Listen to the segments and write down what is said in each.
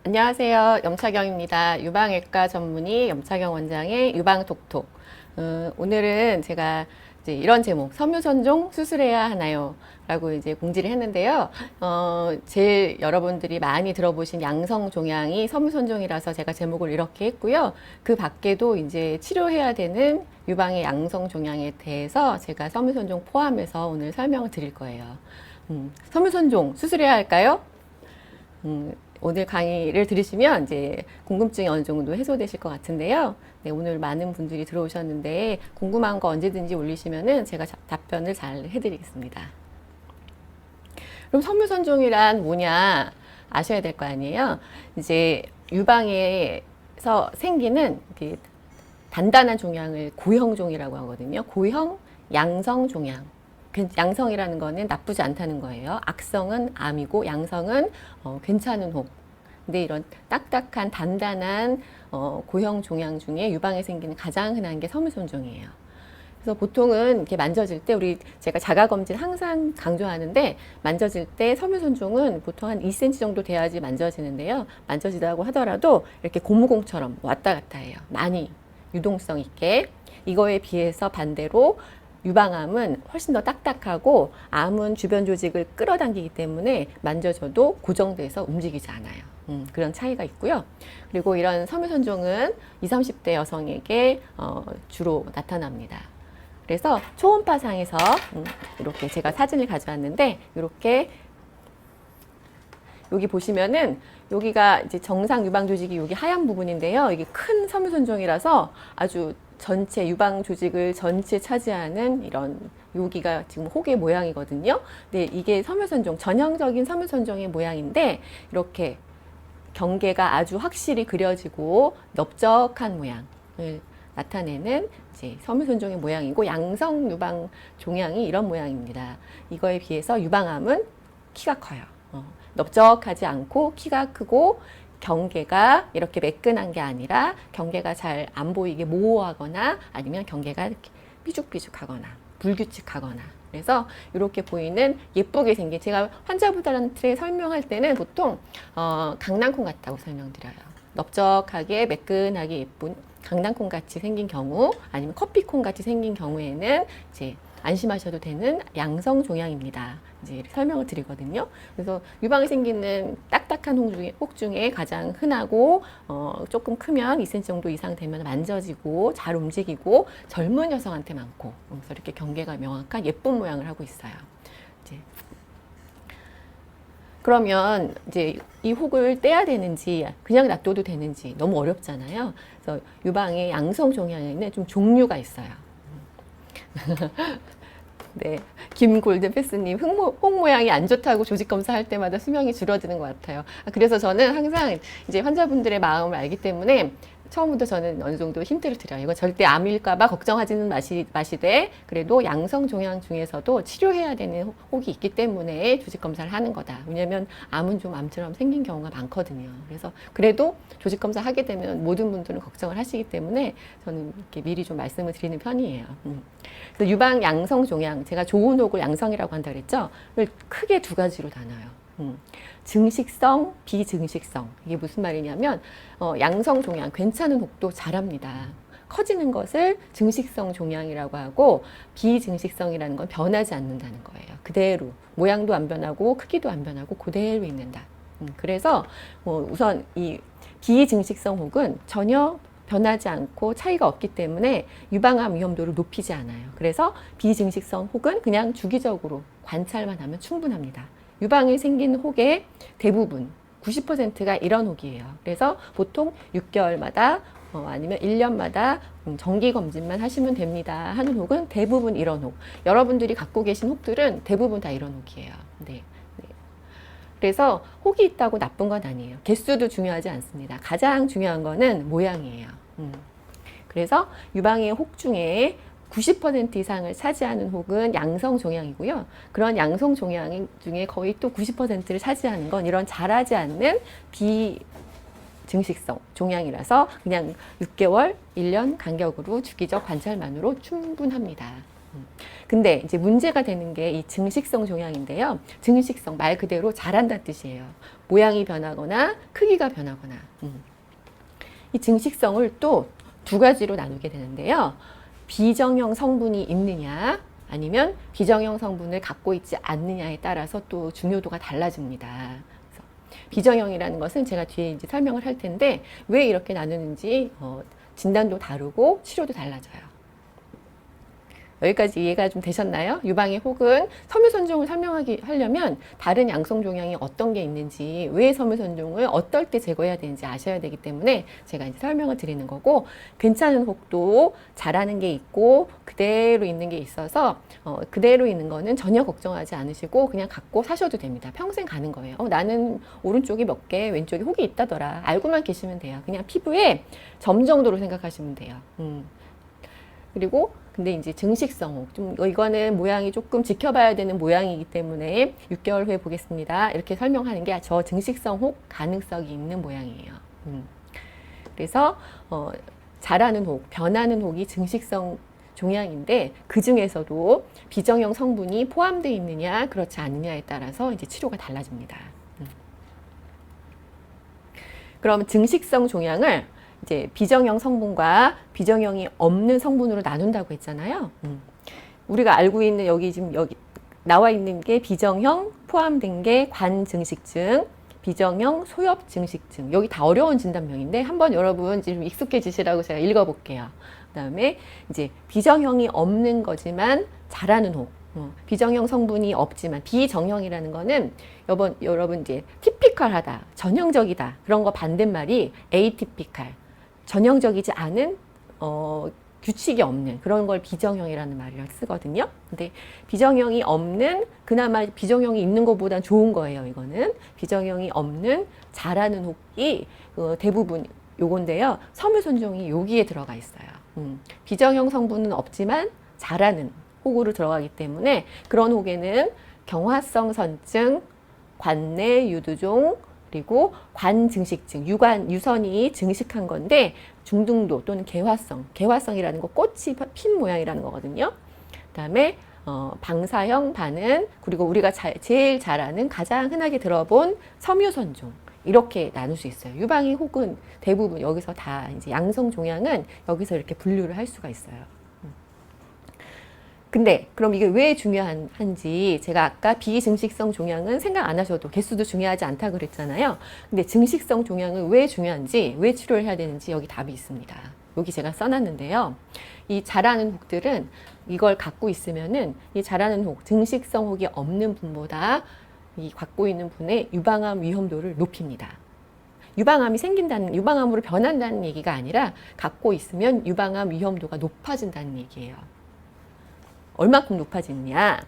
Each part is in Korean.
안녕하세요. 염차경입니다. 유방외과 전문의 염차경 원장의 유방톡톡. 오늘은 제가 이제 이런 제목, 섬유선종 수술해야 하나요? 라고 이제 공지를 했는데요. 제일 여러분들이 많이 들어보신 양성종양이 섬유선종이라서 제가 제목을 이렇게 했고요. 그 밖에도 이제 치료해야 되는 유방의 양성종양에 대해서 제가 섬유선종 포함해서 오늘 설명을 드릴 거예요. 섬유선종 수술해야 할까요? 오늘 강의를 들으시면 이제 궁금증이 어느 정도 해소되실 것 같은데요. 네, 오늘 많은 분들이 들어오셨는데 궁금한 거 언제든지 올리시면은 제가 답변을 잘 해드리겠습니다. 그럼 섬유선종이란 뭐냐 아셔야 될 거 아니에요. 이제 유방에서 생기는 단단한 종양을 고형종이라고 하거든요. 고형 양성종양. 양성이라는 거는 나쁘지 않다는 거예요. 악성은 암이고 양성은 괜찮은 혹. 근데 이런 딱딱한 단단한 고형 종양 중에 유방에 생기는 가장 흔한 게 섬유선종이에요. 그래서 보통은 이렇게 만져질 때 제가 자가검진 항상 강조하는데 만져질 때 섬유선종은 보통 한 2cm 정도 돼야지 만져지는데요. 만져지다고 하더라도 이렇게 고무공처럼 왔다 갔다 해요. 많이 유동성 있게. 이거에 비해서 반대로 유방암은 훨씬 더 딱딱하고 암은 주변 조직을 끌어당기기 때문에 만져줘도 고정돼서 움직이지 않아요. 그런 차이가 있고요. 그리고 이런 섬유선종은 20, 30대 여성에게 주로 나타납니다. 그래서 초음파상에서 이렇게 제가 사진을 가져왔는데 이렇게 여기 보시면은 여기가 이제 정상 유방 조직이 여기 하얀 부분인데요. 이게 큰 섬유선종이라서 아주 전체 유방 조직을 전체 차지하는 이런 여기가 지금 혹의 모양이거든요. 근데 이게 섬유선종, 전형적인 섬유선종의 모양인데 이렇게 경계가 아주 확실히 그려지고 넓적한 모양을 나타내는 이제 섬유선종의 모양이고 양성 유방 종양이 이런 모양입니다. 이거에 비해서 유방암은 키가 커요. 넓적하지 않고 키가 크고 경계가 이렇게 매끈한 게 아니라 경계가 잘 안 보이게 모호하거나 아니면 경계가 이렇게 삐죽삐죽하거나 불규칙하거나 그래서 이렇게 보이는 예쁘게 생긴 제가 환자분들한테 설명할 때는 보통 강낭콩 같다고 설명드려요. 넓적하게 매끈하게 예쁜 강낭콩 같이 생긴 경우 아니면 커피콩 같이 생긴 경우에는 이제 안심하셔도 되는 양성 종양입니다. 이제 설명을 드리거든요. 그래서 유방에 생기는 딱딱한 혹 중에 가장 흔하고 조금 크면 2cm 정도 이상 되면 만져지고 잘 움직이고 젊은 여성한테 많고 그래서 이렇게 경계가 명확한 예쁜 모양을 하고 있어요. 이제 그러면 이제 이 혹을 떼야 되는지 그냥 놔둬도 되는지 너무 어렵잖아요. 그래서 유방의 양성 종양에는 좀 종류가 있어요. 네, 김골든 패스님 혹 모양이 안 좋다고 조직 검사할 때마다 수명이 줄어드는 것 같아요. 그래서 저는 항상 이제 환자분들의 마음을 알기 때문에 처음부터 저는 어느 정도 힌트를 드려요. 이거 절대 암일까봐 걱정하지는 마시되 그래도 양성 종양 중에서도 치료해야 되는 혹이 있기 때문에 조직 검사를 하는 거다. 왜냐하면 암은 좀 암처럼 생긴 경우가 많거든요. 그래서 그래도 조직 검사 하게 되면 모든 분들은 걱정을 하시기 때문에 저는 이렇게 미리 좀 말씀을 드리는 편이에요. 그래서 유방 양성 종양, 제가 좋은 혹을 양성이라고 한다 그랬죠. 크게 두 가지로 나눠요. 증식성, 비증식성. 이게 무슨 말이냐면 양성 종양, 괜찮은 혹도 잘합니다. 커지는 것을 증식성 종양이라고 하고 비증식성이라는 건 변하지 않는다는 거예요. 그대로 모양도 안 변하고 크기도 안 변하고 그대로 있는다. 그래서 우선 이 비증식성 혹은 전혀 변하지 않고 차이가 없기 때문에 유방암 위험도를 높이지 않아요. 그래서 비증식성 혹은 그냥 주기적으로 관찰만 하면 충분합니다. 유방에 생긴 혹의 대부분 90%가 이런 혹이에요. 그래서 보통 6개월마다 아니면 1년마다 정기 검진만 하시면 됩니다 하는 혹은 대부분 이런 혹. 여러분들이 갖고 계신 혹들은 대부분 다 이런 혹이에요. 네. 그래서 혹이 있다고 나쁜 건 아니에요. 개수도 중요하지 않습니다. 가장 중요한 거는 모양이에요. 그래서 유방의 혹 중에 90% 이상을 차지하는 혹은 양성 종양이고요. 그런 양성 종양 중에 거의 또 90%를 차지하는 건 이런 자라지 않는 비증식성 종양이라서 그냥 6개월, 1년 간격으로 주기적 관찰만으로 충분합니다. 근데 이제 문제가 되는 게 이 증식성 종양인데요. 증식성 말 그대로 자란다는 뜻이에요. 모양이 변하거나 크기가 변하거나. 이 증식성을 또 두 가지로 나누게 되는데요. 비정형 성분이 있느냐 아니면 비정형 성분을 갖고 있지 않느냐에 따라서 또 중요도가 달라집니다. 그래서 비정형이라는 것은 제가 뒤에 이제 설명을 할 텐데 왜 이렇게 나누는지 진단도 다르고 치료도 달라져요. 여기까지 이해가 좀 되셨나요? 유방의 혹은 섬유선종을 하려면 다른 양성종양이 어떤 게 있는지, 왜 섬유선종을 어떨 때 제거해야 되는지 아셔야 되기 때문에 제가 이제 설명을 드리는 거고, 괜찮은 혹도 자라는 게 있고 그대로 있는 게 있어서 그대로 있는 거는 전혀 걱정하지 않으시고 그냥 갖고 사셔도 됩니다. 평생 가는 거예요. 나는 오른쪽이 몇 개, 왼쪽이 혹이 있다더라. 알고만 계시면 돼요. 그냥 피부에 점 정도로 생각하시면 돼요. 그리고 근데 이제 증식성 혹, 좀 이거는 모양이 조금 지켜봐야 되는 모양이기 때문에 6개월 후에 보겠습니다. 이렇게 설명하는 게 저 증식성 혹 가능성이 있는 모양이에요. 그래서 자라는 혹, 변하는 혹이 증식성 종양인데 그 중에서도 비정형 성분이 포함되어 있느냐 그렇지 않느냐에 따라서 이제 치료가 달라집니다. 그럼 증식성 종양을 이제 비정형 성분과 비정형이 없는 성분으로 나눈다고 했잖아요. 우리가 알고 있는 여기 지금 여기 나와 있는 게 비정형 포함된 게 관증식증, 비정형 소엽증식증. 여기 다 어려운 진단명인데 한번 여러분 좀 익숙해지시라고 제가 읽어볼게요. 그다음에 이제 비정형이 없는 거지만 자라는 혹. 비정형 성분이 없지만 비정형이라는 거는 여러분 이제 티피컬하다, 전형적이다 그런 거 반대말이 에이티피컬. 전형적이지 않은 규칙이 없는 그런 걸 비정형이라는 말을 쓰거든요. 근데 비정형이 없는, 그나마 비정형이 있는 것보단 좋은 거예요. 이거는 비정형이 없는 자라는 혹이 대부분 요건데요. 섬유선종이 여기에 들어가 있어요. 비정형 성분은 없지만 자라는 혹으로 들어가기 때문에 그런 혹에는 경화성 선증, 관내 유두종, 그리고 관증식증, 유선이 증식한 건데 중등도 또는 개화성이라는 거 꽃이 핀 모양이라는 거거든요. 그다음에 방사형 반응, 그리고 우리가 제일 잘 아는 가장 흔하게 들어본 섬유선종 이렇게 나눌 수 있어요. 유방이 혹은 대부분 여기서 다 이제 양성 종양은 여기서 이렇게 분류를 할 수가 있어요. 근데 그럼 이게 왜 중요한지 제가 아까 비증식성 종양은 생각 안 하셔도 개수도 중요하지 않다 그랬잖아요. 근데 증식성 종양은 왜 중요한지, 왜 치료를 해야 되는지 여기 답이 있습니다. 여기 제가 써놨는데요. 이 자라는 혹들은 이걸 갖고 있으면은 이 자라는 혹, 증식성 혹이 없는 분보다 이 갖고 있는 분의 유방암 위험도를 높입니다. 유방암으로 변한다는 얘기가 아니라 갖고 있으면 유방암 위험도가 높아진다는 얘기예요. 얼마큼 높아지느냐?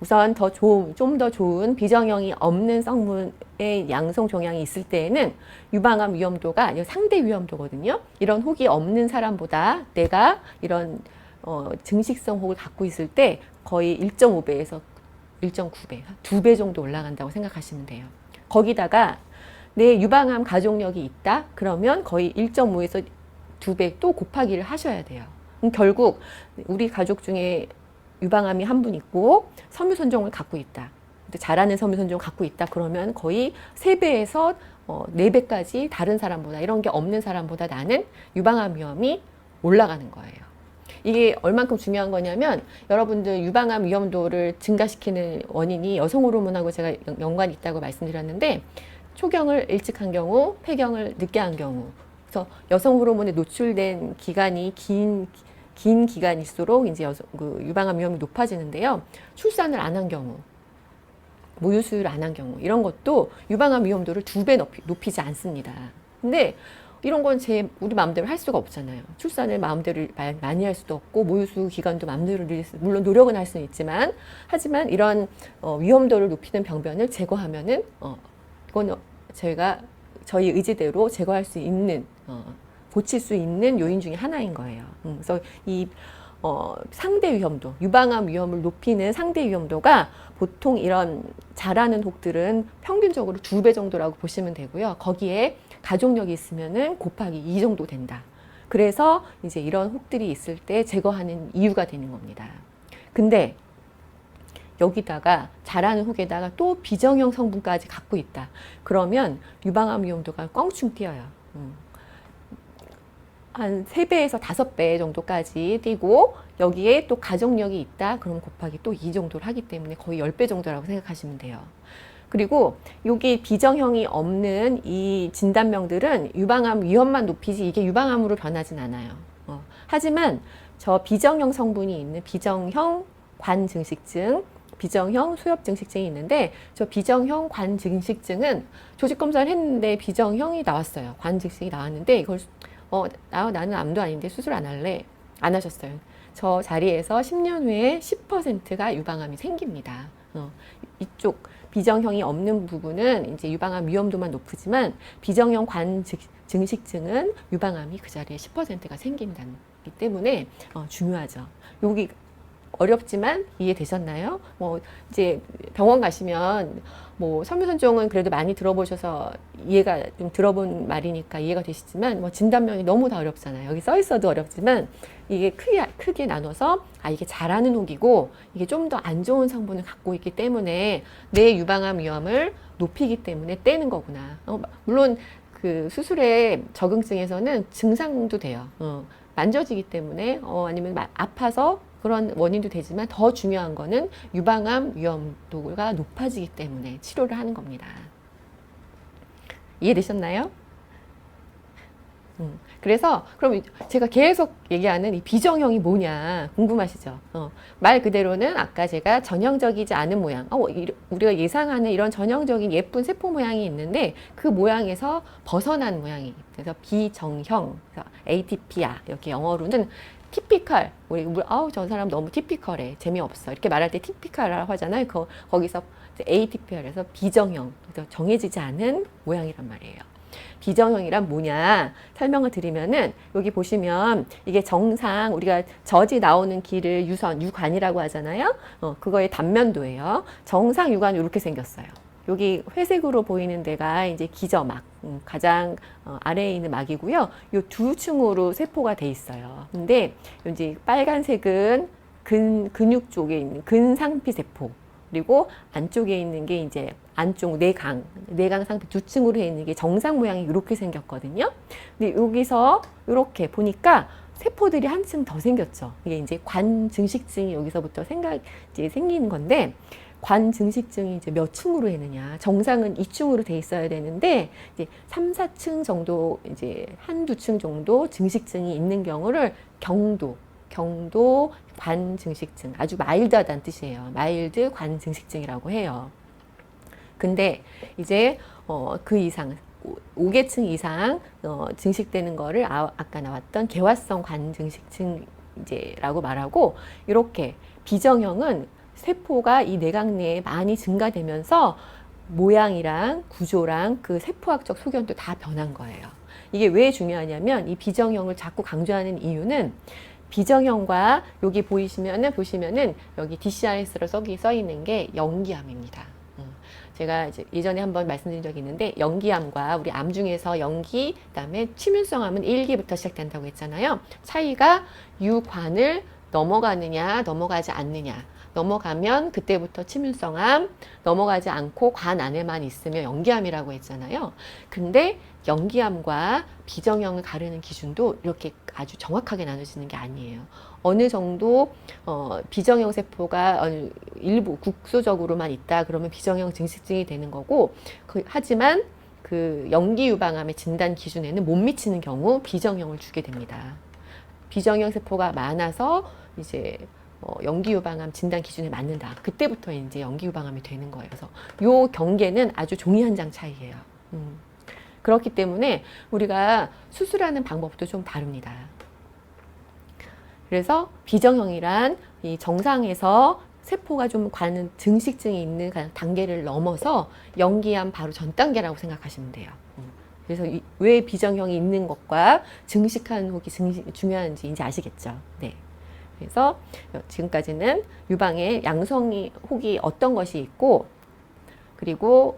우선 좀 더 좋은 비정형이 없는 성분의 양성 종양이 있을 때에는 유방암 위험도가 상대 위험도거든요. 이런 혹이 없는 사람보다 내가 이런 증식성 혹을 갖고 있을 때 거의 1.5배에서 1.9배, 2배 정도 올라간다고 생각하시면 돼요. 거기다가 내 유방암 가족력이 있다? 그러면 거의 1.5에서 2배 또 곱하기를 하셔야 돼요. 결국 우리 가족 중에 유방암이 한 분 있고 섬유선종을 갖고 있다. 자라는 섬유선종을 갖고 있다. 그러면 거의 3배에서 4배까지 다른 사람보다, 이런 게 없는 사람보다 나는 유방암 위험이 올라가는 거예요. 이게 얼만큼 중요한 거냐면 여러분들 유방암 위험도를 증가시키는 원인이 여성 호르몬하고 제가 연관이 있다고 말씀드렸는데 초경을 일찍 한 경우, 폐경을 늦게 한 경우. 그래서 여성 호르몬에 노출된 기간이 긴 기간일수록 이제 유방암 위험이 높아지는데요. 출산을 안 한 경우, 모유 수유를 안 한 경우, 이런 것도 유방암 위험도를 2배 높이지 않습니다. 근데 이런 건 우리 마음대로 할 수가 없잖아요. 출산을 마음대로 많이 할 수도 없고, 모유 수유 기간도 마음대로 물론 노력은 할 수는 있지만, 하지만 이런 위험도를 높이는 병변을 제거하면은 이건 저희 의지대로 제거할 수 있는 고칠 수 있는 요인 중에 하나인 거예요. 그래서 이 상대 위험도, 유방암 위험을 높이는 상대 위험도가 보통 이런 자라는 혹들은 평균적으로 2배 정도라고 보시면 되고요. 거기에 가족력이 있으면은 곱하기 2 정도 된다. 그래서 이제 이런 혹들이 있을 때 제거하는 이유가 되는 겁니다. 근데 여기다가 자라는 혹에다가 또 비정형 성분까지 갖고 있다. 그러면 유방암 위험도가 껑충 뛰어요. 한 3배에서 5배 정도까지 뛰고 여기에 또 가족력이 있다. 그럼 곱하기 또 이 정도를 하기 때문에 거의 10배 정도라고 생각하시면 돼요. 그리고 여기 비정형이 없는 이 진단명들은 유방암 위험만 높이지 이게 유방암으로 변하진 않아요. 하지만 저 비정형 성분이 있는 비정형 관증식증, 비정형 소엽증식증이 있는데 저 비정형 관증식증은 조직검사를 했는데 비정형이 나왔어요. 관증식이 나왔는데 이걸 나는 암도 아닌데 수술 안 할래. 안 하셨어요. 저 자리에서 10년 후에 10%가 유방암이 생깁니다. 이쪽 비정형이 없는 부분은 이제 유방암 위험도만 높으지만 비정형 관증식증은 유방암이 그 자리에 10%가 생긴다기 때문에 중요하죠. 여기 어렵지만 이해되셨나요? 이제 병원 가시면 섬유선종은 그래도 많이 들어보셔서 이해가 좀 들어본 말이니까 이해가 되시지만 진단명이 너무 다 어렵잖아요. 여기 써 있어도 어렵지만 이게 크게 나눠서 이게 잘하는 혹이고 이게 좀 더 안 좋은 성분을 갖고 있기 때문에 내 유방암 위험을 높이기 때문에 떼는 거구나. 물론 그 수술의 적응증에서는 증상도 돼요. 만져지기 때문에 아니면 아파서 그런 원인도 되지만 더 중요한 거는 유방암 위험도가 높아지기 때문에 치료를 하는 겁니다. 이해되셨나요? 그래서 그럼 제가 계속 얘기하는 이 비정형이 뭐냐 궁금하시죠? 말 그대로는 아까 제가 전형적이지 않은 모양, 우리가 예상하는 이런 전형적인 예쁜 세포 모양이 있는데 그 모양에서 벗어난 모양이 그래서 비정형, 그래서 에이티피아 이렇게 영어로는 티피컬, 저 사람 너무 티피컬해, 재미없어 이렇게 말할 때 티피컬이라고 하잖아요. 거기서 에이티피컬에서 비정형, 그래서 정해지지 않은 모양이란 말이에요. 비정형이란 뭐냐 설명을 드리면은 여기 보시면 이게 정상 우리가 젖이 나오는 길을 유관이라고 하잖아요. 그거의 단면도예요. 정상 유관 이렇게 생겼어요. 여기 회색으로 보이는 데가 이제 기저막, 가장 아래에 있는 막이고요. 이 두 층으로 세포가 돼 있어요. 근데 이제 빨간색은 근육 쪽에 있는 근상피 세포. 그리고 안쪽에 있는 게 이제 안쪽 내강 상피 두 층으로 돼 있는 게 정상 모양이 이렇게 생겼거든요. 근데 여기서 이렇게 보니까 세포들이 한 층 더 생겼죠. 이게 이제 관증식증이 여기서부터 이제 생기는 건데 관증식증이 이제 몇 층으로 했느냐. 정상은 2층으로 돼 있어야 되는데 이제 3, 4층 정도 이제 한두 층 정도 증식증이 있는 경우를 경도 관증식증, 아주 마일드하다는 뜻이에요. 마일드 관증식증이라고 해요. 근데 이제 그 이상 5계층 이상 증식되는 거를 아까 나왔던 개화성 관증식증이라고 말하고 이렇게 비정형은 세포가 이 내각 내에 많이 증가되면서 모양이랑 구조랑 그 세포학적 소견도 다 변한 거예요. 이게 왜 중요하냐면 이 비정형을 자꾸 강조하는 이유는 비정형과 여기 보시면은 여기 DCRS로 써 있는 게 연기암입니다. 제가 이제 예전에 한번 말씀드린 적이 있는데 연기암과 우리 암 중에서 연기 그다음에 치문성암은 1기부터 시작된다고 했잖아요. 차이가 유관을 넘어가느냐 넘어가지 않느냐. 넘어가면 그때부터 치문성암, 넘어가지 않고 관 안에만 있으면 연기암이라고 했잖아요. 근데 연기암과 비정형을 가르는 기준도 이렇게 아주 정확하게 나눠지는 게 아니에요. 어느 정도 비정형 세포가 일부 국소적으로만 있다 그러면 비정형 증식증이 되는 거고 하지만 그 연기 유방암의 진단 기준에는 못 미치는 경우 비정형을 주게 됩니다. 비정형 세포가 많아서 이제 연기 유방암 진단 기준에 맞는다. 그때부터 이제 연기 유방암이 되는 거예요. 그래서 요 경계는 아주 종이 한 장 차이예요. 그렇기 때문에 우리가 수술하는 방법도 좀 다릅니다. 그래서 비정형이란 이 정상에서 세포가 좀 가는 증식증이 있는 단계를 넘어서 연기암 바로 전 단계라고 생각하시면 돼요. 그래서 왜 비정형이 있는 것과 증식하는 혹이 중요한지 이제 아시겠죠? 네. 그래서 지금까지는 유방의 양성이 혹이 어떤 것이 있고 그리고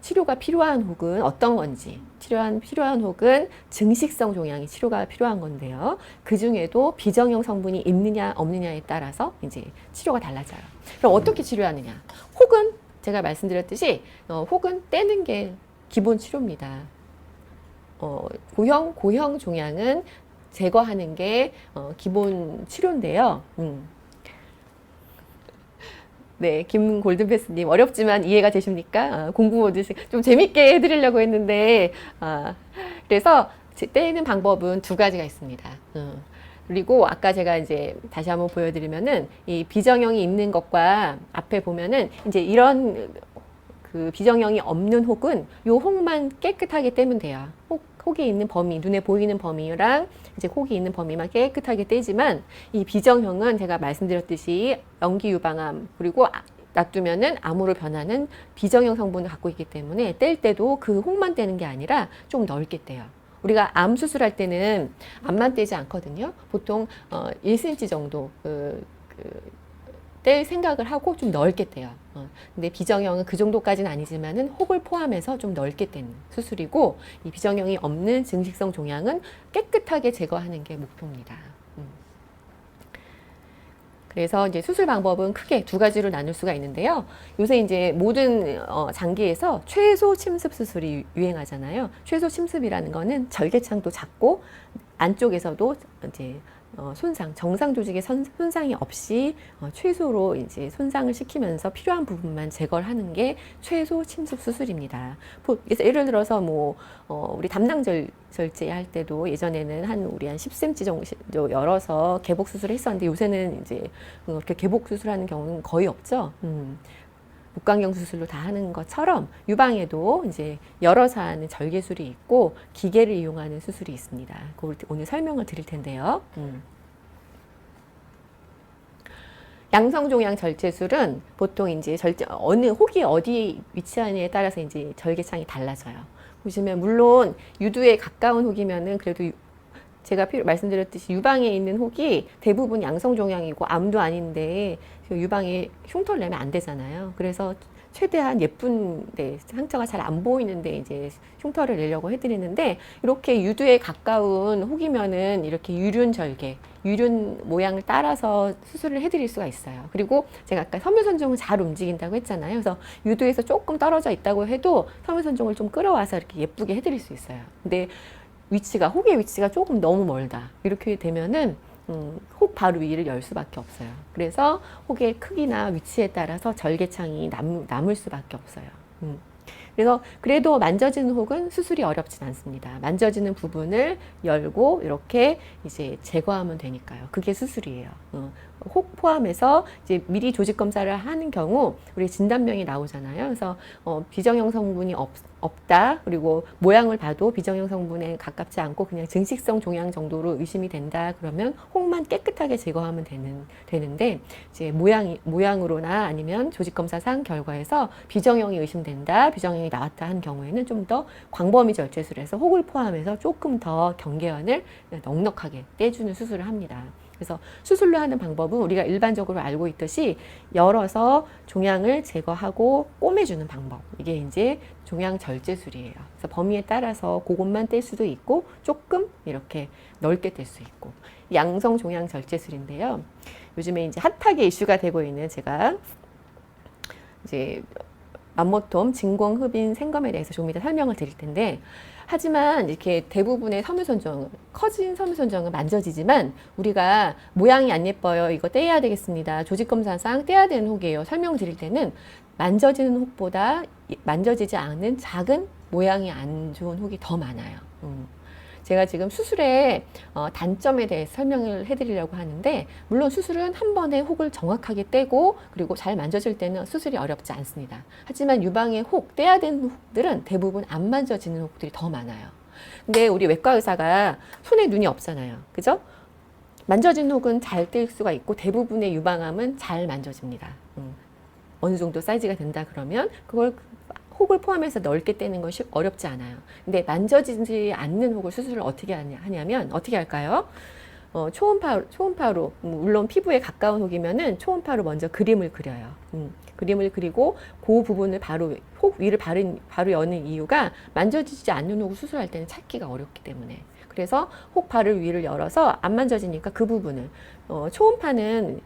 치료가 필요한 혹은 어떤 건지, 필요한 혹은 증식성 종양이 치료가 필요한 건데요. 그 중에도 비정형 성분이 있느냐 없느냐에 따라서 이제 치료가 달라져요. 그럼 어떻게 치료하느냐? 혹은 제가 말씀드렸듯이 혹은 떼는 게 기본 치료입니다. 고형 종양은 제거하는 게 기본 치료인데요. 네, 김 골든패스님 어렵지만 이해가 되십니까? 공부 모드시 좀 재밌게 해드리려고 했는데 그래서 떼는 방법은 두 가지가 있습니다. 그리고 아까 제가 이제 다시 한번 보여드리면은 이 비정형이 있는 것과 앞에 보면은 이제 이런 그 비정형이 없는 혹은 요 혹만 깨끗하게 떼면 돼요. 혹이 있는 범위, 눈에 보이는 범위랑 이제 혹이 있는 범위만 깨끗하게 떼지만 이 비정형은 제가 말씀드렸듯이 연기 유방암 그리고 놔두면은 암으로 변하는 비정형 성분을 갖고 있기 때문에 뗄 때도 그 혹만 떼는 게 아니라 좀 넓게 떼요. 우리가 암 수술할 때는 암만 떼지 않거든요. 보통 1cm 정도 뗄 생각을 하고 좀 넓게 떼요. 근데 비정형은 그 정도까지는 아니지만은 혹을 포함해서 좀 넓게 떼는 수술이고 이 비정형이 없는 증식성 종양은 깨끗하게 제거하는 게 목표입니다. 그래서 이제 수술 방법은 크게 두 가지로 나눌 수가 있는데요. 요새 이제 모든 장기에서 최소 침습 수술이 유행하잖아요. 최소 침습이라는 거는 절개창도 작고 안쪽에서도 이제 손상, 정상 조직의 손상이 없이 최소로 이제 손상을 시키면서 필요한 부분만 제거를 하는 게 최소 침습 수술입니다. 그래서 예를 들어서 뭐 우리 담낭 절제 할 때도 예전에는 우리 한 10cm 정도 열어서 개복 수술을 했었는데 요새는 이제 그렇게 개복 수술하는 경우는 거의 없죠. 목광경 수술로 다 하는 것처럼 유방에도 이제 열어서 하는 절개술이 있고 기계를 이용하는 수술이 있습니다. 그걸 오늘 설명을 드릴 텐데요. 양성종양 절제술은 보통 이제 어느 혹이 어디 위치하느냐에 따라서 이제 절개창이 달라져요. 보시면 물론 유두에 가까운 혹이면은 그래도 제가 말씀드렸듯이 유방에 있는 혹이 대부분 양성종양이고 암도 아닌데 유방에 흉터를 내면 안 되잖아요. 그래서 최대한 예쁜데 상처가 잘 안 보이는데 이제 흉터를 내려고 해드리는데 이렇게 유두에 가까운 혹이면은 이렇게 유륜 모양을 따라서 수술을 해드릴 수가 있어요. 그리고 제가 아까 섬유선종은 잘 움직인다고 했잖아요. 그래서 유두에서 조금 떨어져 있다고 해도 섬유선종을 좀 끌어와서 이렇게 예쁘게 해드릴 수 있어요. 근데 혹의 위치가 조금 너무 멀다. 이렇게 되면은 혹 바로 위를 열 수밖에 없어요. 그래서 혹의 크기나 위치에 따라서 절개창이 남을 수밖에 없어요. 그래서 그래도 만져지는 혹은 수술이 어렵진 않습니다. 만져지는 부분을 열고 이렇게 이제 제거하면 되니까요. 그게 수술이에요. 혹 포함해서 이제 미리 조직 검사를 하는 경우 우리 진단명이 나오잖아요. 그래서 비정형 성분이 없다. 그리고 모양을 봐도 비정형 성분에 가깝지 않고 그냥 증식성 종양 정도로 의심이 된다. 그러면 혹만 깨끗하게 제거하면 되는데 이제 모양으로나 아니면 조직 검사상 결과에서 비정형이 의심된다. 비정형이 나왔다 한 경우에는 좀 더 광범위 절제술을 해서 혹을 포함해서 조금 더 경계원을 넉넉하게 떼주는 수술을 합니다. 그래서 수술로 하는 방법은 우리가 일반적으로 알고 있듯이 열어서 종양을 제거하고 꼬매주는 방법. 이게 이제 종양 절제술이에요. 그래서 범위에 따라서 그것만 뗄 수도 있고 조금 이렇게 넓게 뗄 수 있고. 양성 종양 절제술인데요. 요즘에 이제 핫하게 이슈가 되고 있는 제가 이제 맘모톰, 진공, 흡인, 생검에 대해서 조금 이따 설명을 드릴 텐데 하지만 이렇게 대부분의 커진 섬유선정은 만져지지만 우리가 모양이 안 예뻐요. 이거 떼야 되겠습니다. 조직검사상 떼야 되는 혹이에요. 설명드릴 때는 만져지는 혹보다 만져지지 않는 작은 모양이 안 좋은 혹이 더 많아요. 제가 지금 수술의 단점에 대해서 설명을 해드리려고 하는데 물론 수술은 한 번에 혹을 정확하게 떼고 그리고 잘 만져질 때는 수술이 어렵지 않습니다. 하지만 유방의 혹, 떼야 되는 혹들은 대부분 안 만져지는 혹들이 더 많아요. 근데 우리 외과 의사가 손에 눈이 없잖아요. 그죠? 만져진 혹은 잘 뗄 수가 있고 대부분의 유방암은 잘 만져집니다. 어느 정도 사이즈가 된다 그러면 그걸 혹을 포함해서 넓게 떼는 것이 어렵지 않아요. 근데 만져지지 않는 혹을 수술을 어떻게 하냐면 어떻게 할까요? 초음파로 물론 피부에 가까운 혹이면은 초음파로 먼저 그림을 그려요. 그림을 그리고 그 부분을 바로 혹 위를 바로 여는 이유가 만져지지 않는 혹을 수술할 때는 찾기가 어렵기 때문에. 그래서 혹 바를 위를 열어서 안 만져지니까 그 부분을 초음파는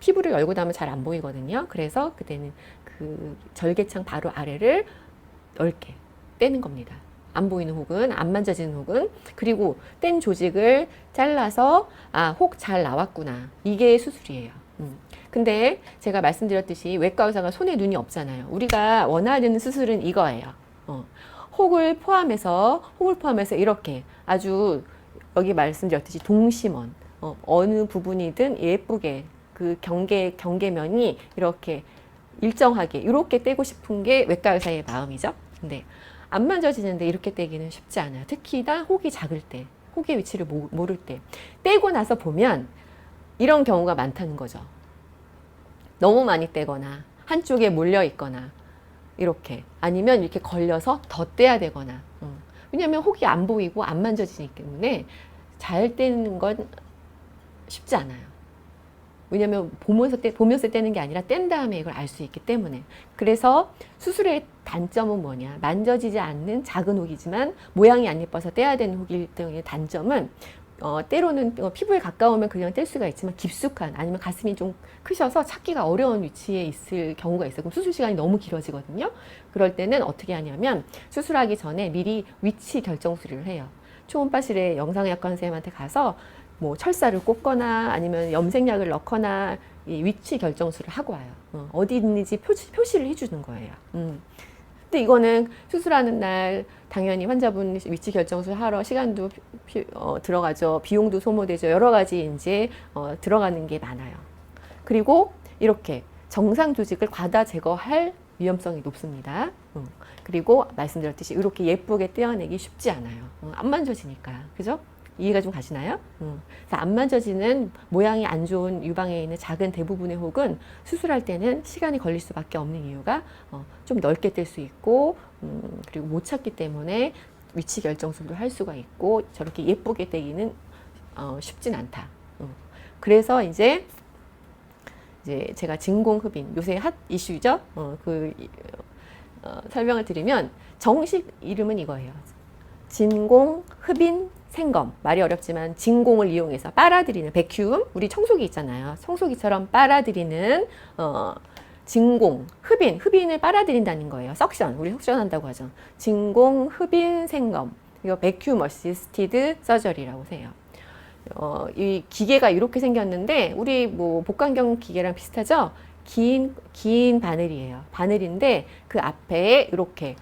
피부를 열고 나면 잘 안 보이거든요. 그래서 그때는 그 절개창 바로 아래를 넓게 떼는 겁니다. 안 보이는 혹은 안 만져지는 혹은. 그리고 뗀 조직을 잘라서 혹 잘 나왔구나. 이게 수술이에요. 근데 제가 말씀드렸듯이 외과 의사가 손에 눈이 없잖아요. 우리가 원하는 수술은 이거예요. 혹을 포함해서 이렇게 아주 여기 말씀드렸듯이 동심원 어느 부분이든 예쁘게 그 경계면이 이렇게 일정하게 이렇게 떼고 싶은 게 외과 의사의 마음이죠. 근데 안 만져지는데 이렇게 떼기는 쉽지 않아요. 특히나 혹이 작을 때, 혹의 위치를 모를 때 떼고 나서 보면 이런 경우가 많다는 거죠. 너무 많이 떼거나 한쪽에 몰려 있거나 이렇게 아니면 이렇게 걸려서 더 떼야 되거나 왜냐하면 혹이 안 보이고 안 만져지기 때문에 잘 떼는 건 쉽지 않아요. 왜냐하면 보면서 떼는 게 아니라 뗀 다음에 이걸 알 수 있기 때문에. 그래서 수술의 단점은 뭐냐, 만져지지 않는 작은 혹이지만 모양이 안 예뻐서 떼야 되는 혹일 때의 단점은 때로는 피부에 가까우면 그냥 뗄 수가 있지만 깊숙한 아니면 가슴이 좀 크셔서 찾기가 어려운 위치에 있을 경우가 있어요. 그럼 수술 시간이 너무 길어지거든요. 그럴 때는 어떻게 하냐면 수술하기 전에 미리 위치 결정 수술을 해요. 초음파실에 영상의학과 선생님한테 가서 뭐 철사를 꽂거나 아니면 염색약을 넣거나 이 위치 결정술을 하고 와요. 어디 있는지 표시를 해주는 거예요. 근데 이거는 수술하는 날 당연히 환자분 위치 결정술 하러 시간도 들어가죠. 비용도 소모되죠. 여러 가지 이제 들어가는 게 많아요. 그리고 이렇게 정상 조직을 과다 제거할 위험성이 높습니다. 그리고 말씀드렸듯이 이렇게 예쁘게 떼어내기 쉽지 않아요. 안 만져지니까. 그죠? 이해가 좀 가시나요? 그래서 안 만져지는 모양이 안 좋은 유방에 있는 작은 대부분의 혹은 수술할 때는 시간이 걸릴 수밖에 없는 이유가 좀 넓게 뗄 수 있고 그리고 못 찾기 때문에 위치 결정술도 할 수가 있고 저렇게 예쁘게 떼기는 쉽진 않다. 그래서 이제 제가 진공흡인 요새 핫 이슈죠. 설명을 드리면 정식 이름은 이거예요. 진공흡인 생검. 말이 어렵지만 진공을 이용해서 빨아들이는 백큐움, 우리 청소기 있잖아요. 청소기처럼 빨아들이는 진공, 흡인을 빨아들인다는 거예요. 석션, 우리 석션한다고 하죠. 진공 흡인 생검. 이거 백큐um 어시스티드 서저리라고 해요. 이 기계가 이렇게 생겼는데 우리 뭐 복강경 기계랑 비슷하죠? 긴 바늘이에요. 바늘인데 그 앞에 이렇게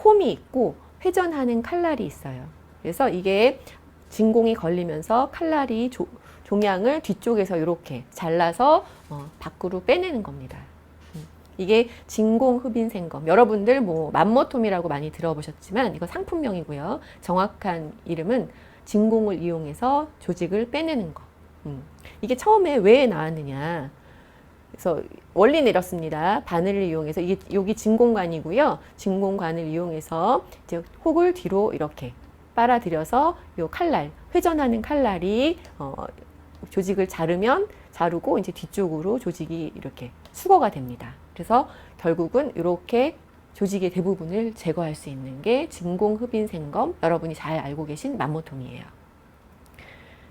홈이 있고 회전하는 칼날이 있어요. 그래서 이게 진공이 걸리면서 칼날이 종양을 뒤쪽에서 이렇게 잘라서 밖으로 빼내는 겁니다. 이게 진공흡인생검. 여러분들 뭐 맘모톰이라고 많이 들어보셨지만 이거 상품명이고요. 정확한 이름은 진공을 이용해서 조직을 빼내는 거. 이게 처음에 왜 나왔느냐. 그래서 원리는 이렇습니다. 바늘을 이용해서 여기 진공관이고요. 진공관을 이용해서 이제 혹을 뒤로 이렇게 빨아들여서 요 칼날, 회전하는 칼날이 조직을 자르고 이제 뒤쪽으로 조직이 이렇게 수거가 됩니다. 그래서 결국은 이렇게 조직의 대부분을 제거할 수 있는 게 진공흡인생검, 여러분이 잘 알고 계신 맘모톰이에요.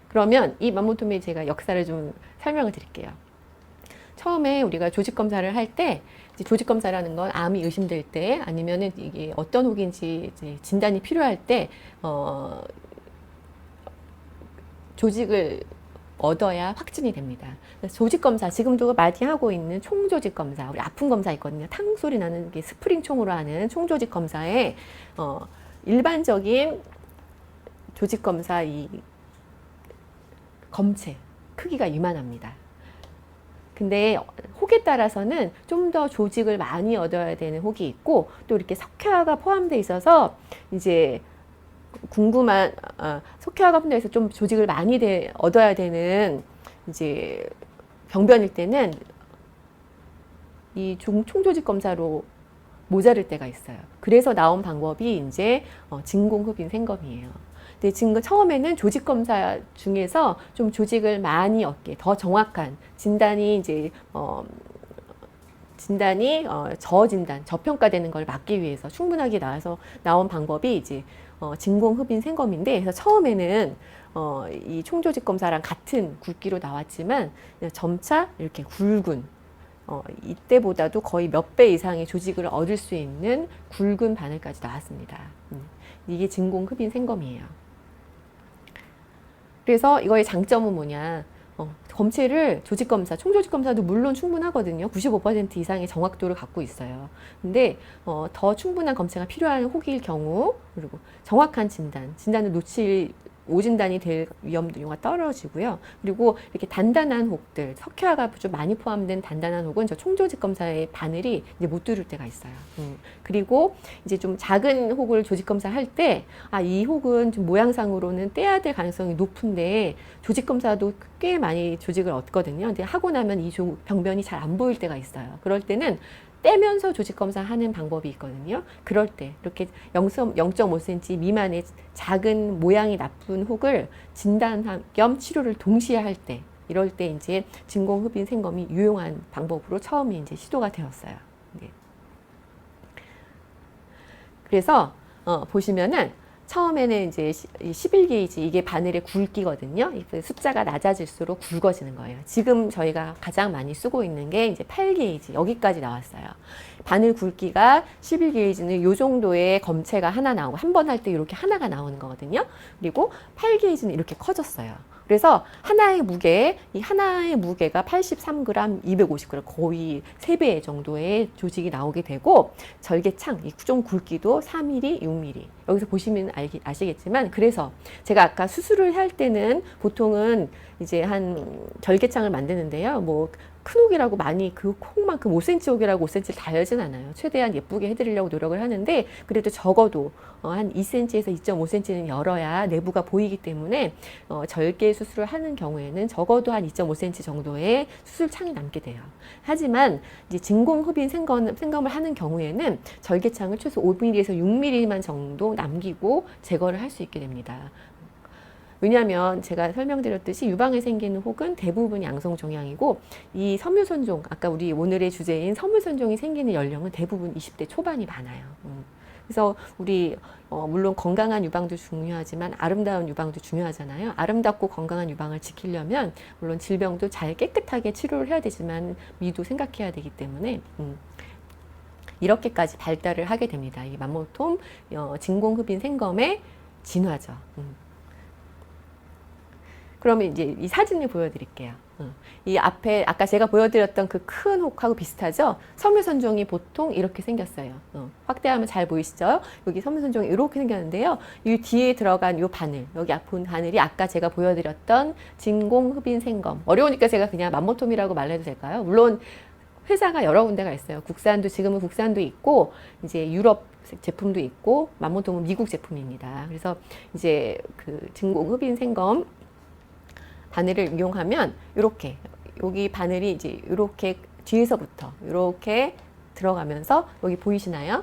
그러면 이 맘모톰의 제가 역사를 좀 설명을 드릴게요. 처음에 우리가 조직 검사를 할 때 조직 검사라는 건 암이 의심될 때 아니면은 이게 어떤 혹인지 이제 진단이 필요할 때 조직을 얻어야 확진이 됩니다. 조직 검사 지금도 많이 하고 있는 총조직 검사, 우리 아픈 검사 있거든요. 탕 소리 나는 게 스프링 총으로 하는 총조직 검사에 일반적인 조직 검사 이 검체 크기가 이만합니다. 근데 혹에 따라서는 좀 더 조직을 많이 얻어야 되는 혹이 있고 또 이렇게 석회화가 포함되어 있어서 이제 석회화가 포함되어 있어서 좀 조직을 많이 얻어야 되는 이제 병변일 때는 이 총조직 검사로 모자랄 때가 있어요. 그래서 나온 방법이 이제 진공흡인 생검이에요. 근데 지금 처음에는 조직 검사 중에서 좀 조직을 많이 얻게 더 정확한 진단이 이제 저진단, 저평가되는 걸 막기 위해서 충분하게 나온 방법이 이제 진공흡인 생검인데, 그래서 처음에는 이 총조직 검사랑 같은 굵기로 나왔지만 점차 이렇게 굵은 이때보다도 거의 몇 배 이상의 조직을 얻을 수 있는 굵은 바늘까지 나왔습니다. 이게 진공흡인 생검이에요. 그래서 이거의 장점은 뭐냐? 검체를 조직검사, 총조직검사도 물론 충분하거든요. 95% 이상의 정확도를 갖고 있어요. 근데 더 충분한 검체가 필요한 혹일 경우, 그리고 정확한 진단을 오진단이 될 위험도가 떨어지고요. 그리고 이렇게 단단한 혹들, 석회화가 좀 많이 포함된 단단한 혹은 저 총조직 검사의 바늘이 이제 못 뚫을 때가 있어요. 그리고 이제 좀 작은 혹을 조직 검사할 때, 이 혹은 좀 모양상으로는 떼야 될 가능성이 높은데 조직 검사도 꽤 많이 조직을 얻거든요. 근데 하고 나면 이 병변이 잘 안 보일 때가 있어요. 그럴 때는 떼면서 조직 검사하는 방법이 있거든요. 그럴 때 이렇게 0.5cm 미만의 작은 모양이 나쁜 혹을 진단 겸 치료를 동시에 할 때, 이럴 때 이제 진공흡인 생검이 유용한 방법으로 처음에 이제 시도가 되었어요. 네. 그래서 보시면은 처음에는 이제 11게이지, 이게 바늘의 굵기거든요. 숫자가 낮아질수록 굵어지는 거예요. 지금 저희가 가장 많이 쓰고 있는 게 이제 8게이지, 여기까지 나왔어요. 바늘 굵기가 11게이지는 이 정도의 검체가 하나 나오고, 한 번 할 때 이렇게 하나가 나오는 거거든요. 그리고 8게이지는 이렇게 커졌어요. 그래서 이 하나의 무게가 83g, 250g, 거의 3배 정도의 조직이 나오게 되고, 절개창, 좀 굵기도 4mm, 6mm. 여기서 보시면 아시겠지만, 그래서 제가 아까 수술을 할 때는 보통은 이제 한 절개창을 만드는데요. 뭐 큰 혹이라고 많이 그 혹만큼 5cm 혹이라고 5cm를 다 열진 않아요. 최대한 예쁘게 해드리려고 노력을 하는데, 그래도 적어도 한 2cm에서 2.5cm는 열어야 내부가 보이기 때문에 절개 수술을 하는 경우에는 적어도 한 2.5cm 정도의 수술창이 남게 돼요. 하지만 이제 진공흡인 생검을 하는 경우에는 절개창을 최소 5mm에서 6mm만 정도 남기고 제거를 할 수 있게 됩니다. 왜냐하면 제가 설명드렸듯이 유방에 생기는 혹은 대부분 양성종양이고, 이 섬유선종, 아까 우리 오늘의 주제인 섬유선종이 생기는 연령은 대부분 20대 초반이 많아요. 그래서 우리 물론 건강한 유방도 중요하지만 아름다운 유방도 중요하잖아요. 아름답고 건강한 유방을 지키려면 물론 질병도 잘 깨끗하게 치료를 해야 되지만 미도 생각해야 되기 때문에 이렇게까지 발달을 하게 됩니다. 이 맘모톰 진공흡인 생검의 진화죠. 그러면 이제 이 사진을 보여드릴게요. 이 앞에 아까 제가 보여드렸던 그 큰 혹하고 비슷하죠? 섬유선종이 보통 이렇게 생겼어요. 확대하면 잘 보이시죠? 여기 섬유선종이 이렇게 생겼는데요. 이 뒤에 들어간 이 바늘, 여기 아픈 바늘이 아까 제가 보여드렸던 진공흡인 생검. 어려우니까 제가 그냥 맘모톰이라고 말해도 될까요? 물론 회사가 여러 군데가 있어요. 지금은 국산도 있고, 이제 유럽 제품도 있고, 맘모톰은 미국 제품입니다. 그래서 이제 그 진공흡인 생검 바늘을 이용하면 이렇게 여기 바늘이 이제 이렇게 뒤에서부터 이렇게 들어가면서 여기 보이시나요?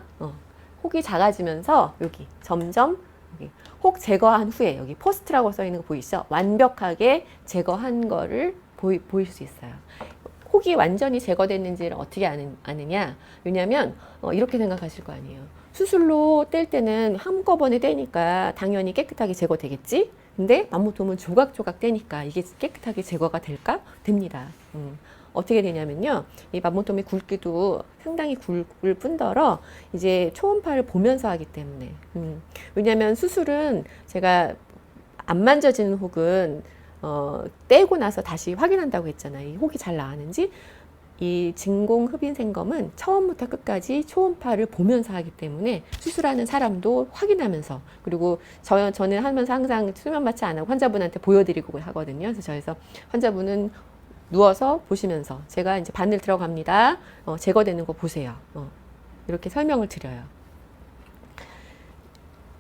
혹이 작아지면서 여기 점점 여기 혹 제거한 후에 여기 포스트라고 써 있는 거 보이시죠? 완벽하게 제거한 거를 보일 수 있어요. 혹이 완전히 제거됐는지를 어떻게 아느냐? 왜냐하면 이렇게 생각하실 거 아니에요. 수술로 뗄 때는 한꺼번에 떼니까 당연히 깨끗하게 제거되겠지? 근데 맘모톰은 조각조각 떼니까 이게 깨끗하게 제거가 될까? 됩니다. 어떻게 되냐면요. 이 맘모톰의 굵기도 상당히 굵을 뿐더러 이제 초음파를 보면서 하기 때문에. 왜냐하면 수술은 제가 안 만져지는 혹은 떼고 나서 다시 확인한다고 했잖아요. 이 혹이 잘 나왔는지. 이 진공흡인 생검은 처음부터 끝까지 초음파를 보면서 하기 때문에 수술하는 사람도 확인하면서, 그리고 저는 하면서 항상 수면 마취 안 하고 환자분한테 보여드리고 하거든요. 그래서 환자분은 누워서 보시면서 제가 이제 바늘 들어갑니다. 제거되는 거 보세요. 이렇게 설명을 드려요.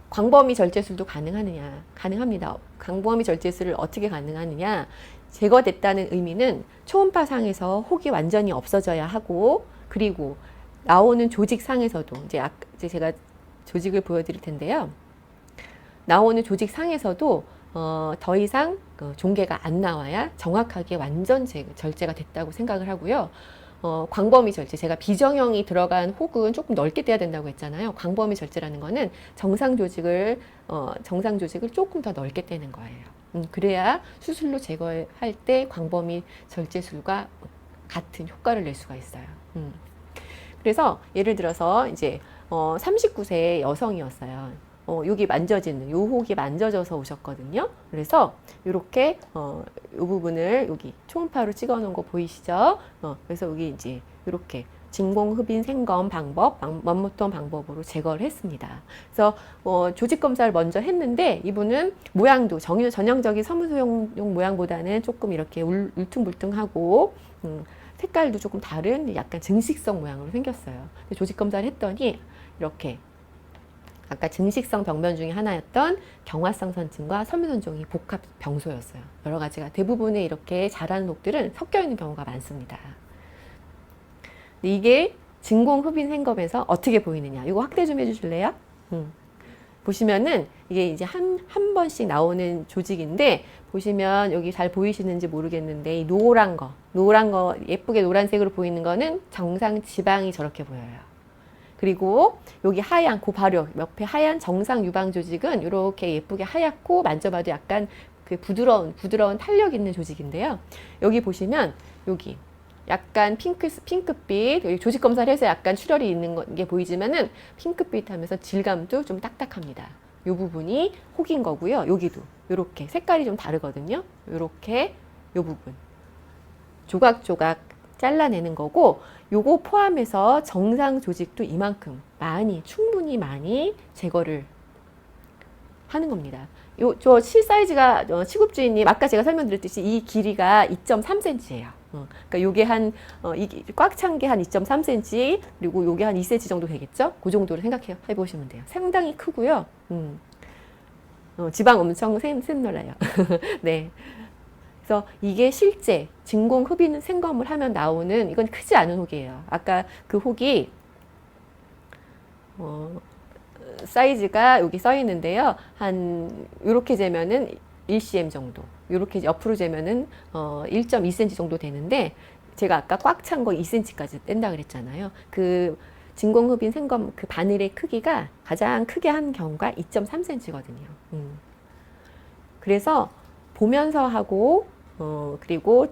광범위 절제술도 가능하느냐? 가능합니다. 광범위 절제술을 어떻게 가능하느냐? 제거됐다는 의미는 초음파상에서 혹이 완전히 없어져야 하고, 그리고 나오는 조직상에서도 이제 제가 조직을 보여드릴 텐데요. 나오는 조직상에서도 더 이상 종괴가 안 나와야 정확하게 완전 절제가 됐다고 생각을 하고요. 광범위 절제, 제가 비정형이 들어간 혹은 조금 넓게 떼야 된다고 했잖아요. 광범위 절제라는 거는 정상 조직을 조금 더 넓게 떼는 거예요. 그래야 수술로 제거할 때 광범위 절제술과 같은 효과를 낼 수가 있어요. 그래서 예를 들어서 이제 39세 여성이었어요. 여기 만져지는 요 혹이 만져져서 오셨거든요. 그래서 이렇게 요 부분을 여기 초음파로 찍어 놓은 거 보이시죠? 그래서 여기 이제 이렇게 진공흡인 생검 방법, 맘모톰 방법으로 제거를 했습니다. 그래서 조직 검사를 먼저 했는데 이분은 모양도 전형적인 서문소용 모양보다는 조금 이렇게 울퉁불퉁하고 색깔도 조금 다른 약간 증식성 모양으로 생겼어요. 조직 검사를 했더니 이렇게 아까 증식성 병변 중에 하나였던 경화성 선증과 섬유선종이 복합 병소였어요. 여러 가지가 대부분의 이렇게 자라는 혹들은 섞여 있는 경우가 많습니다. 이게 진공흡인 생검에서 어떻게 보이느냐? 이거 확대 좀 해주실래요? 보시면은 이게 이제 한 번씩 나오는 조직인데 보시면 여기 잘 보이시는지 모르겠는데 이 노란 거 예쁘게 노란색으로 보이는 거는 정상 지방이 저렇게 보여요. 그리고 여기 하얀 바로 옆에 하얀 정상 유방 조직은 이렇게 예쁘게 하얗고 만져봐도 약간 그 부드러운 탄력 있는 조직인데요. 여기 보시면 여기 약간 핑크빛, 여기 조직 검사를 해서 약간 출혈이 있는 게 보이지만은 핑크빛 하면서 질감도 좀 딱딱합니다. 이 부분이 혹인 거고요. 여기도 이렇게 색깔이 좀 다르거든요. 이렇게 이 부분 조각조각 잘라내는 거고, 요거 포함해서 정상 조직도 이만큼 충분히 많이 제거를 하는 겁니다. 저 실 사이즈가 치국주인님 아까 제가 설명드렸듯이 이 길이가 2.3cm예요. 그러니까 요게 꽉 찬 게 한 2.3cm, 그리고 요게 한 2cm 정도 되겠죠? 그 정도로 해보시면 돼요. 상당히 크고요. 지방 엄청 샘널라요. 네. 그래서 이게 실제 진공흡인 생검을 하면 나오는, 이건 크지 않은 혹이에요. 아까 그 혹이 사이즈가 여기 써 있는데요. 요렇게 재면은 1cm 정도, 요렇게 옆으로 재면은 1.2cm 정도 되는데, 제가 아까 꽉 찬 거 2cm까지 뗀다 그랬잖아요. 그 진공흡인 생검 그 바늘의 크기가 가장 크게 한 경우가 2.3cm거든요. 그래서 보면서 하고 그리고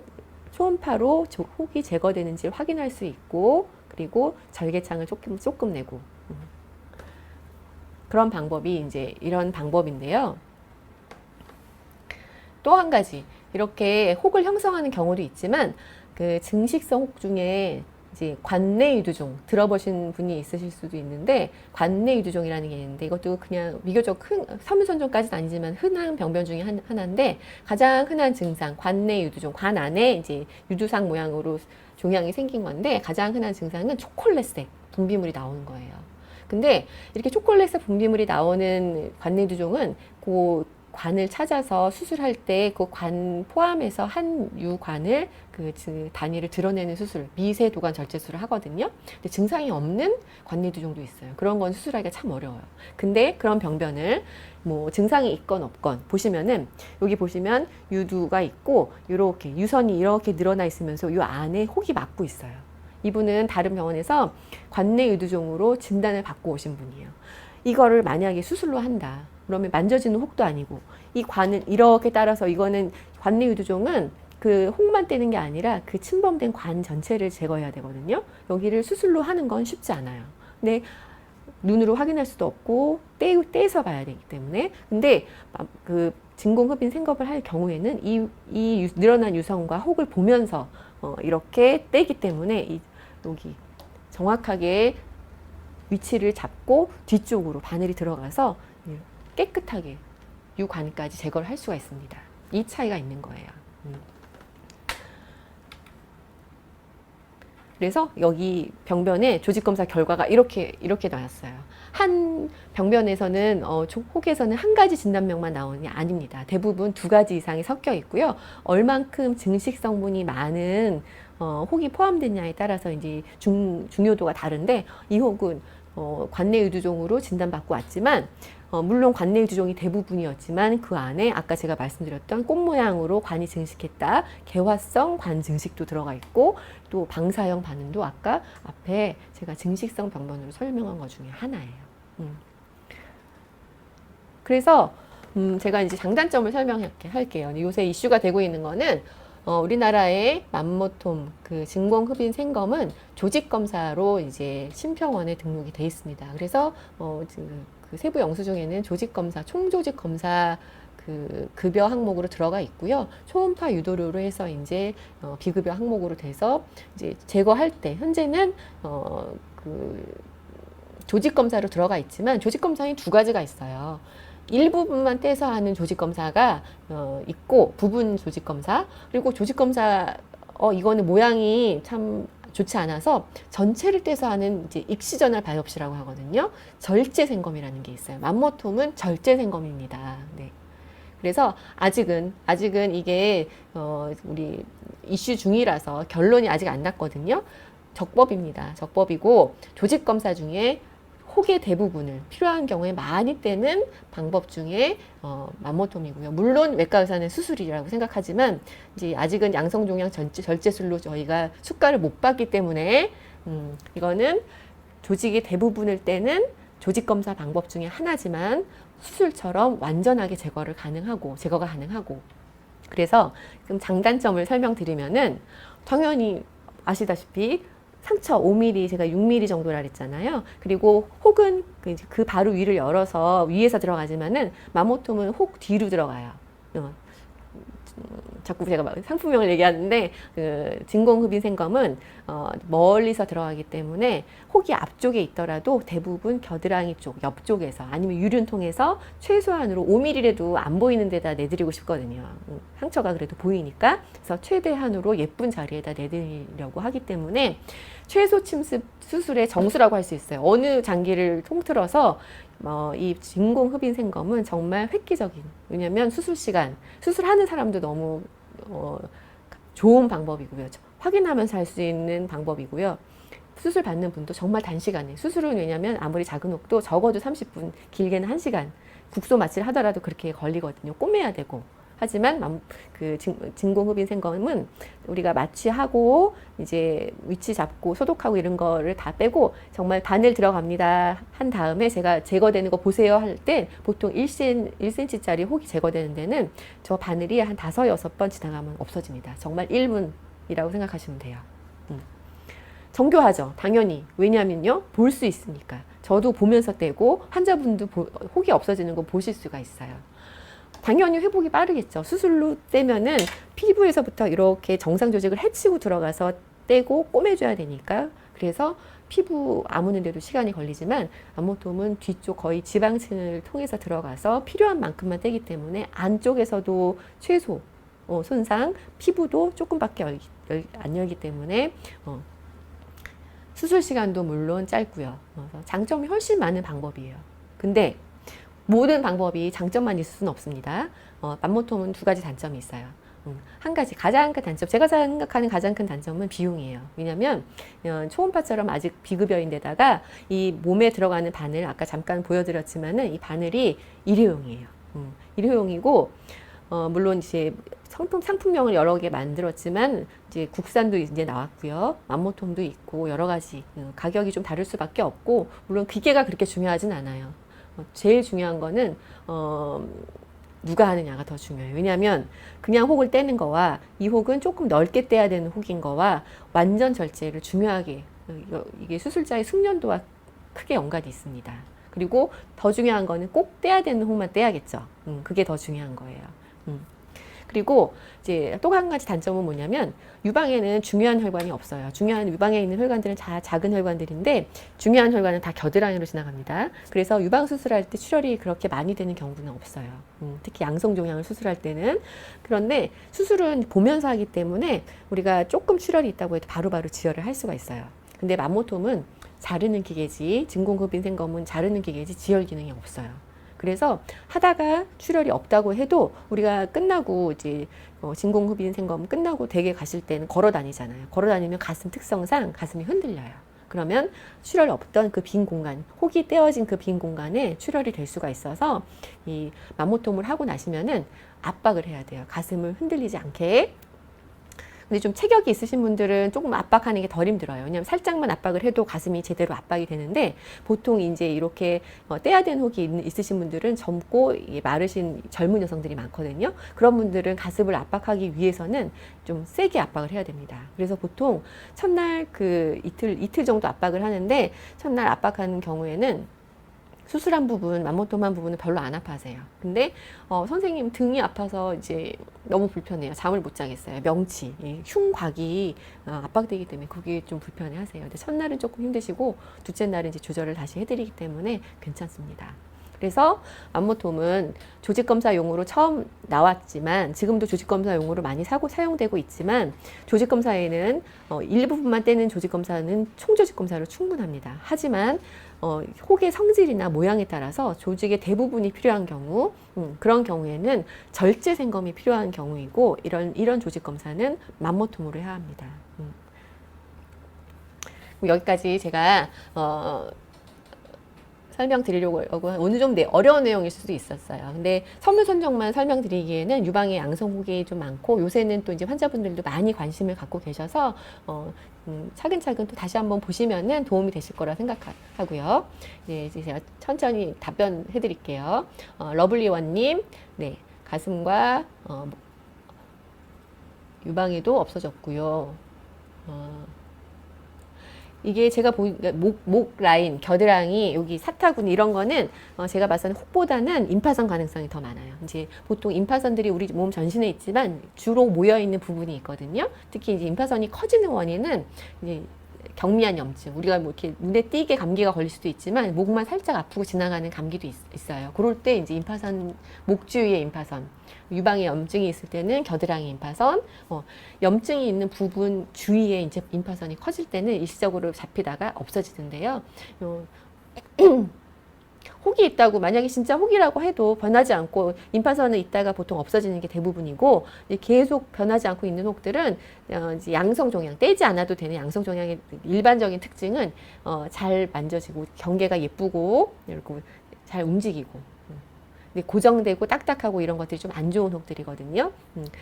초음파로 혹이 제거되는지 확인할 수 있고, 그리고 절개창을 조금 내고, 그런 방법이 이제 이런 방법인데요. 또 한 가지, 이렇게 혹을 형성하는 경우도 있지만 그 증식성 혹 중에 이제 관내 유두종 들어보신 분이 있으실 수도 있는데, 관내 유두종이라는 게 있는데 이것도 그냥 비교적 섬유선종까지는 아니지만 흔한 병변 중에 하나인데, 가장 흔한 증상 관내 유두종, 관 안에 이제 유두상 모양으로 종양이 생긴 건데, 가장 흔한 증상은 초콜릿색 분비물이 나오는 거예요. 근데 이렇게 초콜릿색 분비물이 나오는 관내 유두종은 그 관을 찾아서 수술할 때 그 관 포함해서 한 유관을 그 단위를 드러내는 수술, 미세 도관 절제술을 하거든요. 근데 증상이 없는 관내유두종도 있어요. 그런 건 수술하기가 참 어려워요. 근데 그런 병변을 뭐 증상이 있건 없건 보시면은, 여기 보시면 유두가 있고 이렇게 유선이 이렇게 늘어나 있으면서 이 안에 혹이 막고 있어요. 이분은 다른 병원에서 관내유두종으로 진단을 받고 오신 분이에요. 이거를 만약에 수술로 한다 그러면 만져지는 혹도 아니고, 이 관을 이렇게 따라서, 이거는 관내 유두종은 그 혹만 떼는 게 아니라 그 침범된 관 전체를 제거해야 되거든요. 여기를 수술로 하는 건 쉽지 않아요. 근데 눈으로 확인할 수도 없고 떼서 봐야 되기 때문에. 근데 그 진공흡인 생검을 할 경우에는 이 늘어난 유선과 혹을 보면서 이렇게 떼기 때문에 여기 정확하게 위치를 잡고 뒤쪽으로 바늘이 들어가서 깨끗하게 유관까지 제거를 할 수가 있습니다. 이 차이가 있는 거예요. 그래서 여기 병변에 조직검사 결과가 이렇게 나왔어요. 한 병변에서는 혹에서는 한 가지 진단명만 나오는 게 아닙니다. 대부분 두 가지 이상이 섞여 있고요. 얼만큼 증식 성분이 많은 혹이 포함됐냐에 따라서 이제 중요도가 다른데, 이 혹은 관내 유두종으로 진단받고 왔지만 물론 관내 유두종이 대부분이었지만 그 안에 아까 제가 말씀드렸던 꽃 모양으로 관이 증식했다. 개화성 관 증식도 들어가 있고 또 방사형 반응도 아까 앞에 제가 증식성 병변으로 설명한 것 중에 하나예요. 그래서 제가 이제 장단점을 설명할게요. 요새 이슈가 되고 있는 거는 우리나라의 맘모톰 그 진공흡인 생검은 조직 검사로 이제 심평원에 등록이 돼 있습니다. 그래서 그 세부 영수증에는 조직 검사, 총조직 검사 그 급여 항목으로 들어가 있고요. 초음파 유도료로 해서 이제 비급여 항목으로 돼서 이제 제거할 때 현재는 그 조직 검사로 들어가 있지만 조직 검사는 두 가지가 있어요. 일부분만 떼서 하는 조직검사가 있고 부분 조직검사 그리고 조직검사 이거는 모양이 참 좋지 않아서 전체를 떼서 하는 이제 익시저널 바이옵시라고 하거든요. 절제생검이라는 게 있어요. 맘모톰은 절제생검입니다. 네. 그래서 아직은 이게 우리 이슈 중이라서 결론이 아직 안 났거든요. 적법입니다. 적법이고 조직검사 중에 혹의 대부분을 필요한 경우에 많이 떼는 방법 중에 맘모톰이고요. 물론 외과 의사는 수술이라고 생각하지만 이제 아직은 양성종양 절제술로 저희가 수가를 못 받기 때문에 이거는 조직의 대부분을 떼는 조직검사 방법 중에 하나지만 수술처럼 완전하게 제거가 가능하고 그래서 지금 장단점을 설명드리면은 당연히 아시다시피 상처 5mm, 제가 6mm 정도라 그랬잖아요. 그리고 혹은 그 바로 위를 열어서 위에서 들어가지만은 맘모톰은 혹 뒤로 들어가요. 자꾸 제가 상품명을 얘기하는데 그 진공흡인 생검은 멀리서 들어가기 때문에 혹이 앞쪽에 있더라도 대부분 겨드랑이 쪽, 옆쪽에서 아니면 유륜통에서 최소한으로 5mm라도 안 보이는 데다 내드리고 싶거든요. 상처가 그래도 보이니까. 그래서 최대한으로 예쁜 자리에다 내드리려고 하기 때문에 최소 침습 수술의 정수라고 할 수 있어요. 어느 장기를 통틀어서 이 진공흡인 생검은 정말 획기적인, 왜냐면 수술 시간, 수술하는 사람도 너무 좋은 방법이고요. 확인하면서 할 수 있는 방법이고요. 수술 받는 분도 정말 단시간에, 수술은 왜냐면 아무리 작은 혹도 적어도 30분, 길게는 1시간, 국소 마취를 하더라도 그렇게 걸리거든요. 꼬매야 되고. 하지만 그 진공흡인 생검은 우리가 마취하고 이제 위치 잡고 소독하고 이런 거를 다 빼고 정말 바늘 들어갑니다 한 다음에 제가 제거되는 거 보세요 할 때 보통 1cm짜리 혹이 제거되는 데는 저 바늘이 한 5, 6번 지나가면 없어집니다. 정말 1분이라고 생각하시면 돼요. 정교하죠. 당연히. 왜냐면요. 볼 수 있으니까. 저도 보면서 떼고 환자분도 혹이 없어지는 거 보실 수가 있어요. 당연히 회복이 빠르겠죠. 수술로 떼면은 피부에서부터 이렇게 정상 조직을 해치고 들어가서 떼고 꼬매줘야 되니까. 그래서 피부 아무는 데도 시간이 걸리지만 맘모톰은 뒤쪽 거의 지방층을 통해서 들어가서 필요한 만큼만 떼기 때문에 안쪽에서도 최소 손상, 피부도 조금밖에 안 열기 때문에 수술 시간도 물론 짧고요. 장점이 훨씬 많은 방법이에요. 근데 모든 방법이 장점만 있을 수는 없습니다. 맘모톰은 두 가지 단점이 있어요. 한 가지 가장 큰 단점, 제가 생각하는 가장 큰 단점은 비용이에요. 왜냐하면 초음파처럼 아직 비급여인데다가 이 몸에 들어가는 바늘, 아까 잠깐 보여드렸지만은 이 바늘이 일회용이에요. 일회용이고 물론 이제 상품명을 여러 개 만들었지만 이제 국산도 이제 나왔고요. 맘모톰도 있고 여러 가지 가격이 좀 다를 수밖에 없고 물론 기계가 그렇게 중요하진 않아요. 제일 중요한 거는 누가 하느냐가 더 중요해요. 왜냐하면 그냥 혹을 떼는 거와 이 혹은 조금 넓게 떼야 되는 혹인 거와 완전 절제를 중요하게 이게 수술자의 숙련도와 크게 연관이 있습니다. 그리고 더 중요한 거는 꼭 떼야 되는 혹만 떼야겠죠. 그게 더 중요한 거예요. 그리고 이제 또 한 가지 단점은 뭐냐면 유방에는 중요한 혈관이 없어요. 중요한 유방에 있는 혈관들은 다 작은 혈관들인데 중요한 혈관은 다 겨드랑이로 지나갑니다. 그래서 유방 수술할 때 출혈이 그렇게 많이 되는 경우는 없어요. 특히 양성종양을 수술할 때는. 그런데 수술은 보면서 하기 때문에 우리가 조금 출혈이 있다고 해도 바로바로 지혈을 할 수가 있어요. 근데 맘모톰은 자르는 기계지, 진공흡인 생검은 자르는 기계지 지혈 기능이 없어요. 그래서 하다가 출혈이 없다고 해도 우리가 끝나고 이제 진공흡인 생검 끝나고 댁에 가실 때는 걸어 다니잖아요. 걸어 다니면 가슴 특성상 가슴이 흔들려요. 그러면 출혈 없던 그 빈 공간, 혹이 떼어진 그 빈 공간에 출혈이 될 수가 있어서 이 맘모톰을 하고 나시면은 압박을 해야 돼요. 가슴을 흔들리지 않게. 근데 좀 체격이 있으신 분들은 조금 압박하는 게 덜 힘들어요. 왜냐하면 살짝만 압박을 해도 가슴이 제대로 압박이 되는데 보통 이제 이렇게 떼야 되는 혹이 있으신 분들은 젊고 마르신 젊은 여성들이 많거든요. 그런 분들은 가슴을 압박하기 위해서는 좀 세게 압박을 해야 됩니다. 그래서 보통 첫날 그 이틀 정도 압박을 하는데 첫날 압박하는 경우에는 수술한 부분, 맘모톰한 부분은 별로 안 아파하세요. 근데 선생님 등이 아파서 이제 너무 불편해요. 잠을 못 자겠어요. 명치, 흉곽이 압박되기 때문에 그게 좀 불편해 하세요. 근데 첫날은 조금 힘드시고 둘째 날은 이제 조절을 다시 해드리기 때문에 괜찮습니다. 그래서 맘모톰은 조직검사용으로 처음 나왔지만 지금도 조직검사용으로 많이 사용되고 있지만 조직검사에는 일부분만 떼는 조직검사는 총조직검사로 충분합니다. 하지만 혹의 성질이나 모양에 따라서 조직의 대부분이 필요한 경우 그런 경우에는 절제 생검이 필요한 경우이고 이런 조직 검사는 맘모톰으로 해야 합니다. 여기까지 제가 설명드리려고 하고 오늘 좀 어려운 내용일 수도 있었어요. 근데 섬유선정만 설명드리기에는 유방에 양성혹이 좀 많고 요새는 또 이제 환자분들도 많이 관심을 갖고 계셔서 차근차근 또 다시 한번 보시면은 도움이 되실 거라 생각하고요. 네, 이제 제가 천천히 답변해 드릴게요. 러블리원님, 네, 가슴과 유방에도 없어졌고요. 이게 제가 목 라인, 겨드랑이, 여기 사타구니 이런 거는 제가 봐서는 혹보다는 임파선 가능성이 더 많아요. 이제 보통 임파선들이 우리 몸 전신에 있지만 주로 모여 있는 부분이 있거든요. 특히 이제 임파선이 커지는 원인은 이제 경미한 염증, 우리가 뭐 이렇게 눈에 띄게 감기가 걸릴 수도 있지만 목만 살짝 아프고 지나가는 감기도 있어요. 그럴 때 이제 임파선, 목 주위의 임파선, 유방에 염증이 있을 때는 겨드랑이 임파선, 염증이 있는 부분 주위에 이제 임파선이 커질 때는 일시적으로 잡히다가 없어지는데요. 혹이 있다고 만약에 진짜 혹이라고 해도 변하지 않고 임파선은 있다가 보통 없어지는 게 대부분이고 계속 변하지 않고 있는 혹들은 이제 양성 종양 떼지 않아도 되는 양성 종양의 일반적인 특징은 잘 만져지고 경계가 예쁘고 이렇게 잘 움직이고 고정되고 딱딱하고 이런 것들이 좀 안 좋은 혹들이거든요.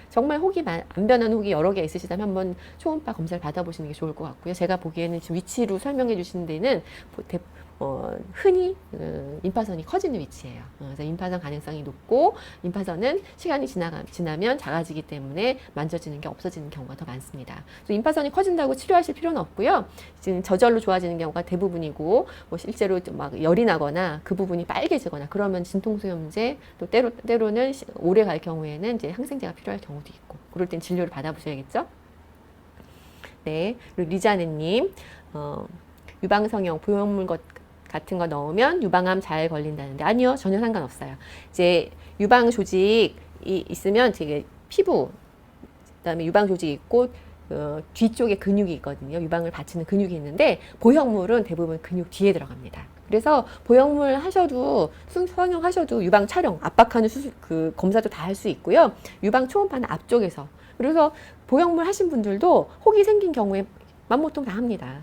정말 혹이 안 변한 혹이 여러 개 있으시다면 한번 초음파 검사를 받아보시는 게 좋을 것 같고요. 제가 보기에는 지금 위치로 설명해 주시는 데는 흔히 임파선이 커지는 위치예요. 그래서 임파선 가능성이 높고 임파선은 시간이 지나면 작아지기 때문에 만져지는 게 없어지는 경우가 더 많습니다. 그래서 임파선이 커진다고 치료하실 필요는 없고요. 지금 저절로 좋아지는 경우가 대부분이고 뭐 실제로 막 열이 나거나 그 부분이 빨개지거나 그러면 진통소염제 또 때로는 오래 갈 경우에는 이제 항생제가 필요할 경우도 있고 그럴 땐 진료를 받아보셔야겠죠. 네, 그리고 리자네님 유방성형 보형물 같은 거 넣으면 유방암 잘 걸린다는데 아니요, 전혀 상관없어요. 이제 유방 조직이 있으면 되게 피부 그다음에 유방 조직이 있고 뒤쪽에 근육이 있거든요. 유방을 받치는 근육이 있는데 보형물은 대부분 근육 뒤에 들어갑니다. 그래서 보형물 하셔도 성형하셔도 유방 촬영 압박하는 그 검사도 다 할 수 있고요. 유방 초음파는 앞쪽에서 그래서 보형물 하신 분들도 혹이 생긴 경우에 맘모톰 다 합니다.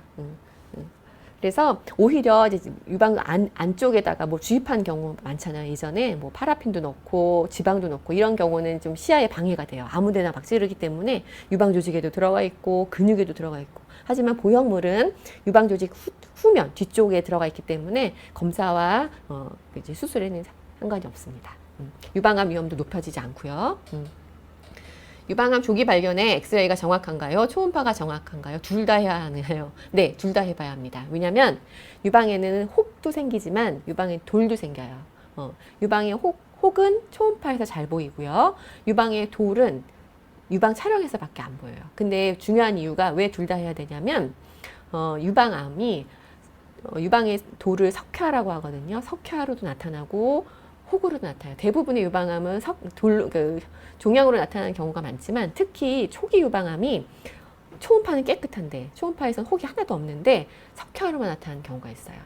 그래서 오히려 이제 유방 안쪽에다가 뭐 주입한 경우 많잖아요. 예전에 뭐 파라핀도 넣고 지방도 넣고 이런 경우는 좀 시야에 방해가 돼요. 아무데나 막 찌르기 때문에 유방 조직에도 들어가 있고 근육에도 들어가 있고. 하지만 보형물은 유방 조직 후면 뒤쪽에 들어가 있기 때문에 검사와 이제 수술에는 상관이 없습니다. 유방암 위험도 높아지지 않고요. 유방암 조기 발견에 엑스레이가 정확한가요? 초음파가 정확한가요? 둘 다 해야 하나요? 네, 둘 다 해봐야 합니다. 왜냐하면 유방에는 혹도 생기지만 유방에 돌도 생겨요. 유방의 혹은 초음파에서 잘 보이고요. 유방의 돌은 유방 촬영에서밖에 안 보여요. 근데 중요한 이유가 왜 둘 다 해야 되냐면 유방암이 유방의 돌을 석회화라고 하거든요. 석회화로도 나타나고 혹으로도 나타나요. 대부분의 유방암은 종양으로 나타나는 경우가 많지만 특히 초기 유방암이 초음파는 깨끗한데 초음파에서는 혹이 하나도 없는데 석회화로만 나타나는 경우가 있어요.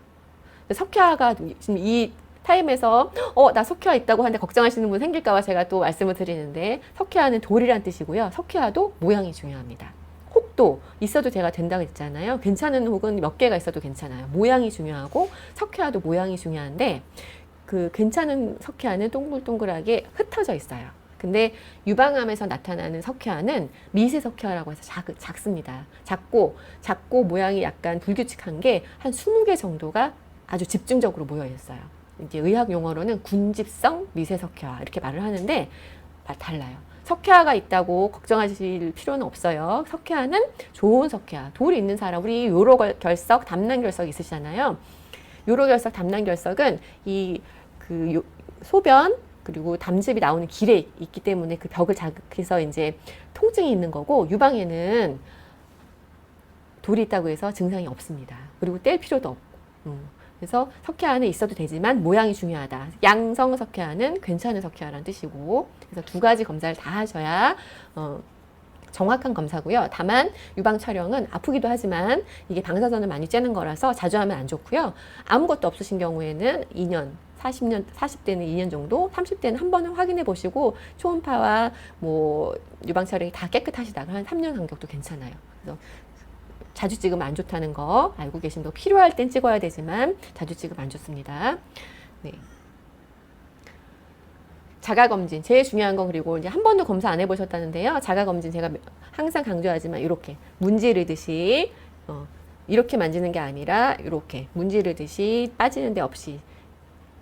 석회화가 지금 이 타임에서 나 석회화 있다고 하는데 걱정하시는 분 생길까 봐 제가 또 말씀을 드리는데 석회화는 돌이란 뜻이고요. 석회화도 모양이 중요합니다. 혹도 있어도 제가 된다고 했잖아요. 괜찮은 혹은 몇 개가 있어도 괜찮아요. 모양이 중요하고 석회화도 모양이 중요한데 그 괜찮은 석회화는 동글동글하게 흩어져 있어요. 근데 유방암에서 나타나는 석회화는 미세 석회화라고 해서 작습니다. 작고 모양이 약간 불규칙한 게 한 20개 정도가 아주 집중적으로 모여 있어요. 이제 의학 용어로는 군집성 미세 석회화 이렇게 말을 하는데 달라요. 석회화가 있다고 걱정하실 필요는 없어요. 석회화는 좋은 석회화. 돌이 있는 사람, 우리 요로결석, 담낭결석 있으시잖아요. 요로결석, 담낭결석은 소변 그리고 담즙이 나오는 길에 있기 때문에 그 벽을 자극해서 이제 통증이 있는 거고, 유방에는 돌이 있다고 해서 증상이 없습니다. 그리고 뗄 필요도 없고. 그래서 석회화는 있어도 되지만 모양이 중요하다. 양성 석회화는 괜찮은 석회화라는 뜻이고, 그래서 두 가지 검사를 다 하셔야 정확한 검사고요. 다만 유방 촬영은 아프기도 하지만 이게 방사선을 많이 쬐는 거라서 자주 하면 안 좋고요. 아무것도 없으신 경우에는 2년, 40대는 2년 정도, 30대는 한 번은 확인해 보시고 초음파와 뭐 유방 촬영이 다 깨끗하시다가 한 3년 간격도 괜찮아요. 그래서 자주 찍으면 안 좋다는 거 알고 계신 거, 필요할 땐 찍어야 되지만 자주 찍으면 안 좋습니다. 네. 자가검진 제일 중요한 건, 그리고 이제 한 번도 검사 안 해보셨다는데요. 자가검진 제가 항상 강조하지만 이렇게 문지르듯이 이렇게 만지는 게 아니라 이렇게 문지르듯이 빠지는 데 없이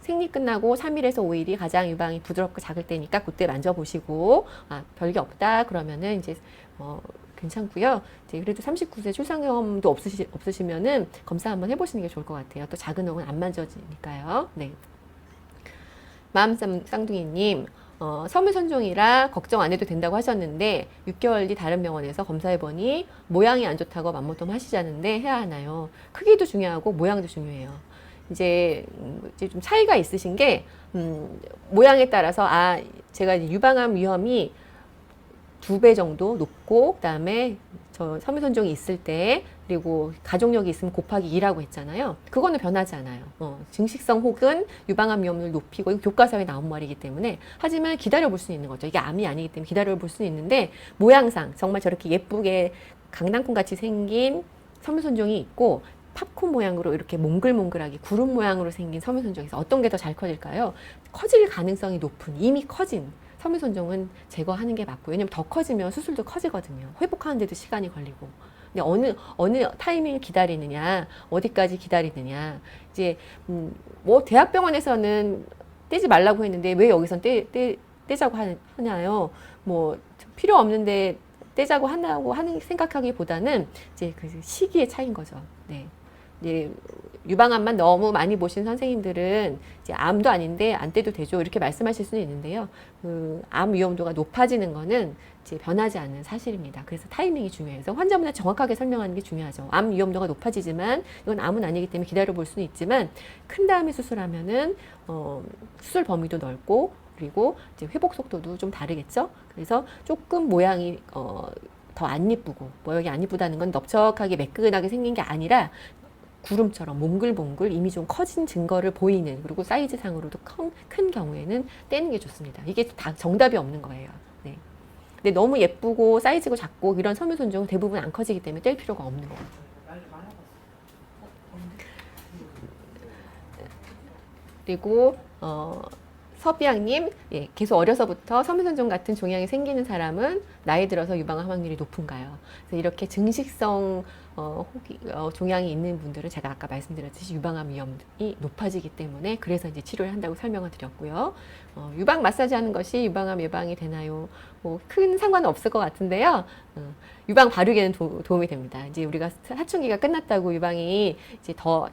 생리 끝나고 3일에서 5일이 가장 유방이 부드럽고 작을 때니까 그때 만져보시고 별게 없다 그러면은 이제 괜찮고요. 이제 그래도 39세 출산 경험도 없으시면은 검사 한번 해보시는 게 좋을 것 같아요. 또 작은 혹은 안 만져지니까요. 네. 마음 쌍둥이님, 섬유선종이라 걱정 안 해도 된다고 하셨는데 6개월 뒤 다른 병원에서 검사해보니 모양이 안 좋다고 맘모톰 하시자는데 해야 하나요? 크기도 중요하고 모양도 중요해요. 이제 좀 차이가 있으신 게 모양에 따라서 제가 유방암 위험이 2배 정도 높고, 그다음에 저 섬유선종이 있을 때, 그리고 가족력이 있으면 곱하기 2라고 했잖아요. 그거는 변하지 않아요. 증식성 혹은 유방암 위험을 높이고, 이거 교과서에 나온 말이기 때문에. 하지만 기다려 볼 수는 있는 거죠. 이게 암이 아니기 때문에 기다려 볼 수는 있는데, 모양상 정말 저렇게 예쁘게 강낭콩 같이 생긴 섬유선종이 있고, 팝콘 모양으로 이렇게 몽글몽글하게 구름 모양으로 생긴 섬유선종에서 어떤 게 더 잘 커질까요? 커질 가능성이 높은, 이미 커진 섬유선종은 제거하는 게 맞고요. 왜냐면 더 커지면 수술도 커지거든요. 회복하는데도 시간이 걸리고. 근데 어느 타이밍을 기다리느냐, 어디까지 기다리느냐. 이제 뭐 대학병원에서는 떼지 말라고 했는데 왜 여기선 떼자고 하냐요. 뭐 필요 없는데 떼자고 하는 생각하기보다는 이제 그 시기의 차이인 거죠. 네. 이제 유방암만 너무 많이 보신 선생님들은 이제 암도 아닌데 안 떼도 되죠, 이렇게 말씀하실 수는 있는데요. 암 위험도가 높아지는 거는 이제 변하지 않는 사실입니다. 그래서 타이밍이 중요해요. 그래서 환자분한테 정확하게 설명하는 게 중요하죠. 암 위험도가 높아지지만 이건 암은 아니기 때문에 기다려 볼 수는 있지만, 큰 다음에 수술하면은 수술 범위도 넓고, 그리고 이제 회복 속도도 좀 다르겠죠. 그래서 조금 모양이 더 안 예쁘고, 모양이 안 예쁘다는 건 넓적하게 매끈하게 생긴 게 아니라 구름처럼 몽글몽글 이미 좀 커진 증거를 보이는, 그리고 사이즈상으로도 큰 경우에는 떼는 게 좋습니다. 이게 다 정답이 없는 거예요. 네. 근데 너무 예쁘고 사이즈가 작고 이런 섬유선종은 대부분 안 커지기 때문에 뗄 필요가 없는 거예요. 그리고 서비양님, 예, 계속 어려서부터 섬유선종 같은 종양이 생기는 사람은 나이 들어서 유방암 확률이 높은가요? 그래서 이렇게 증식성 종양이 있는 분들은 제가 아까 말씀드렸듯이 유방암 위험이 높아지기 때문에, 그래서 이제 치료를 한다고 설명을 드렸고요. 유방 마사지 하는 것이 유방암 예방이 되나요? 뭐 큰 상관은 없을 것 같은데요. 유방 바르기에는 도움이 됩니다. 이제 우리가 사춘기가 끝났다고 유방이 이제 더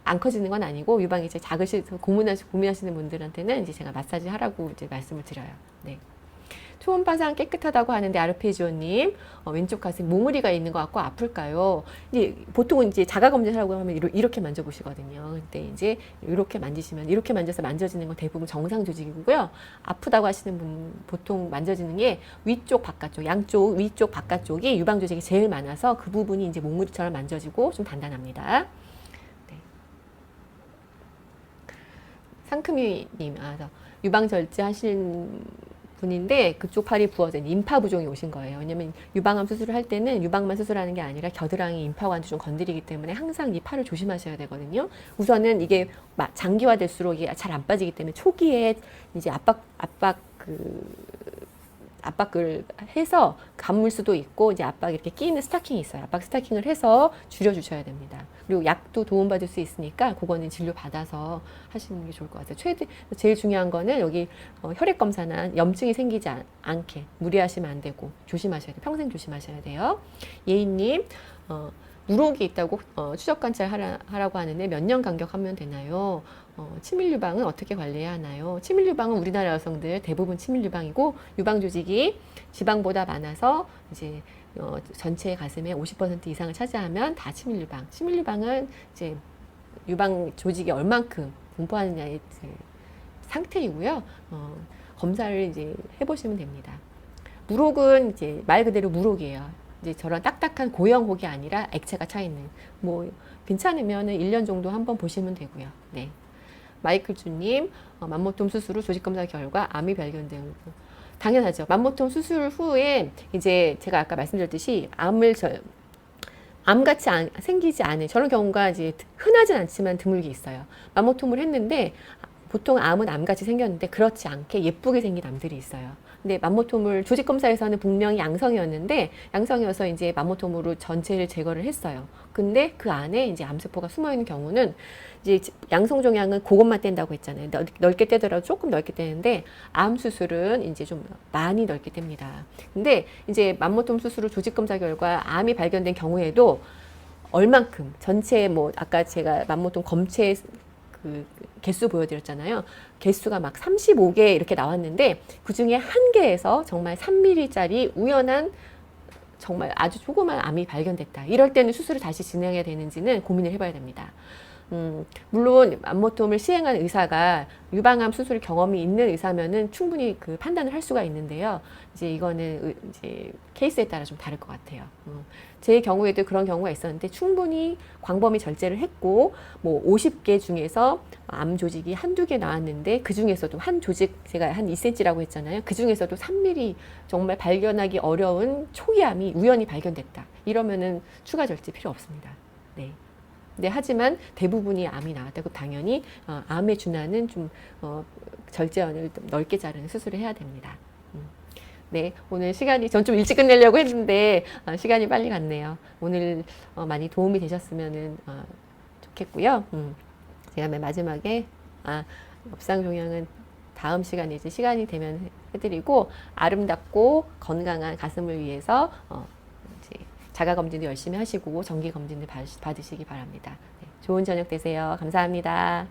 안 커지는 건 아니고, 유방이 이제 작으셔서 고민하시는 분들한테는 이제 제가 마사지 하라고 이제 말씀을 드려요. 네. 초음파상 깨끗하다고 하는데 아르페지오님, 왼쪽 가슴 몽우리가 있는 것 같고 아플까요? 이제 보통은 이제 자가 검진하라고 하면 이렇게 만져보시거든요. 근데 이제 이렇게 만지시면, 이렇게 만져지는 건 대부분 정상 조직이고요. 아프다고 하시는 분 보통 만져지는 게 위쪽 바깥쪽, 양쪽 위쪽 바깥쪽이 유방 조직이 제일 많아서 그 부분이 이제 몽우리처럼 만져지고 좀 단단합니다. 상큼이님, 유방 절제 하신 분인데 그쪽 팔이 부어진 임파 부종이 오신 거예요. 왜냐면 유방암 수술을 할 때는 유방만 수술하는 게 아니라 겨드랑이 임파관도 좀 건드리기 때문에 항상 이 팔을 조심하셔야 되거든요. 우선은 이게 장기화될수록 이게 잘 안 빠지기 때문에 초기에 이제 압박을 해서 감물 수도 있고 이제 압박 이렇게 끼는 스타킹이 있어요. 압박 스타킹을 해서 줄여주셔야 됩니다. 그리고 약도 도움받을 수 있으니까 그거는 진료 받아서 하시는 게 좋을 것 같아요. 제일 중요한 거는 여기 혈액 검사나 염증이 생기지 않게 무리하시면 안 되고 조심하셔야 돼요. 평생 조심하셔야 돼요. 예인님, 누록이 있다고 추적 관찰 하라고 하는데 몇 년 간격하면 되나요? 치밀 유방은 어떻게 관리해야 하나요? 치밀 유방은 우리나라 여성들 대부분 치밀 유방이고 유방 조직이 지방보다 많아서 이제 전체 가슴의 50% 이상을 차지하면 다 치밀 유방. 치밀 유방은 이제 유방 조직이 얼만큼 분포하느냐의 상태이고요. 검사를 이제 해보시면 됩니다. 무록은 이제 말 그대로 무록이에요. 이제 저런 딱딱한 고형 혹이 아니라 액체가 차 있는 뭐 괜찮으면 1년 정도 한번 보시면 되고요. 네. 마이클 주님, 맘모톰 수술 후 조직 검사 결과 암이 발견된 당연하죠. 맘모톰 수술 후에 이제 제가 아까 말씀드렸듯이 암같이 생기지 않은 저런 경우가 이제 흔하진 않지만 드물게 있어요. 맘모톰을 했는데 보통 암은 암같이 생겼는데 그렇지 않게 예쁘게 생긴 암들이 있어요. 근데 맘모톰을 조직 검사에서는 분명히 양성이었는데 양성이어서 이제 맘모톰으로 전체를 제거를 했어요. 근데 그 안에 이제 암세포가 숨어 있는 경우는 이제 양성 종양은 그것만 뗀다고 했잖아요. 넓게 떼더라도 조금 넓게 떼는데 암 수술은 이제 좀 많이 넓게 뗍니다. 근데 이제 맘모톰 수술 후 조직 검사 결과 암이 발견된 경우에도 얼만큼 전체 뭐 아까 제가 맘모톰 검체 그 개수 보여드렸잖아요. 개수가 막 35개 이렇게 나왔는데 그 중에 한 개에서 정말 3mm짜리 우연한 정말 아주 조그만 암이 발견됐다. 이럴 때는 수술을 다시 진행해야 되는지는 고민을 해봐야 됩니다. 물론 맘모톰을 시행한 의사가 유방암 수술 경험이 있는 의사면은 충분히 그 판단을 할 수가 있는데요. 이제 이거는 이제 케이스에 따라 좀 다를 것 같아요. 제 경우에도 그런 경우가 있었는데 충분히 광범위 절제를 했고 뭐 50개 중에서 암 조직이 한두 개 나왔는데 그 중에서도 한 조직 제가 한 2cm라고 했잖아요. 그 중에서도 3mm 정말 발견하기 어려운 초기암이 우연히 발견됐다. 이러면은 추가 절제 필요 없습니다. 네. 네, 하지만 대부분이 암이 나왔다고 당연히 암에 준하는 좀 절제원을 넓게 자르는 수술을 해야 됩니다. 네, 오늘 시간이 전 좀 일찍 끝내려고 했는데 시간이 빨리 갔네요. 오늘 많이 도움이 되셨으면 좋겠고요. 제가 맨 마지막에 엽상 종양은 다음 시간에 이제 시간이 되면 해드리고 아름답고 건강한 가슴을 위해서 이제 자가 검진도 열심히 하시고 정기 검진도 받으시기 바랍니다. 네, 좋은 저녁 되세요. 감사합니다.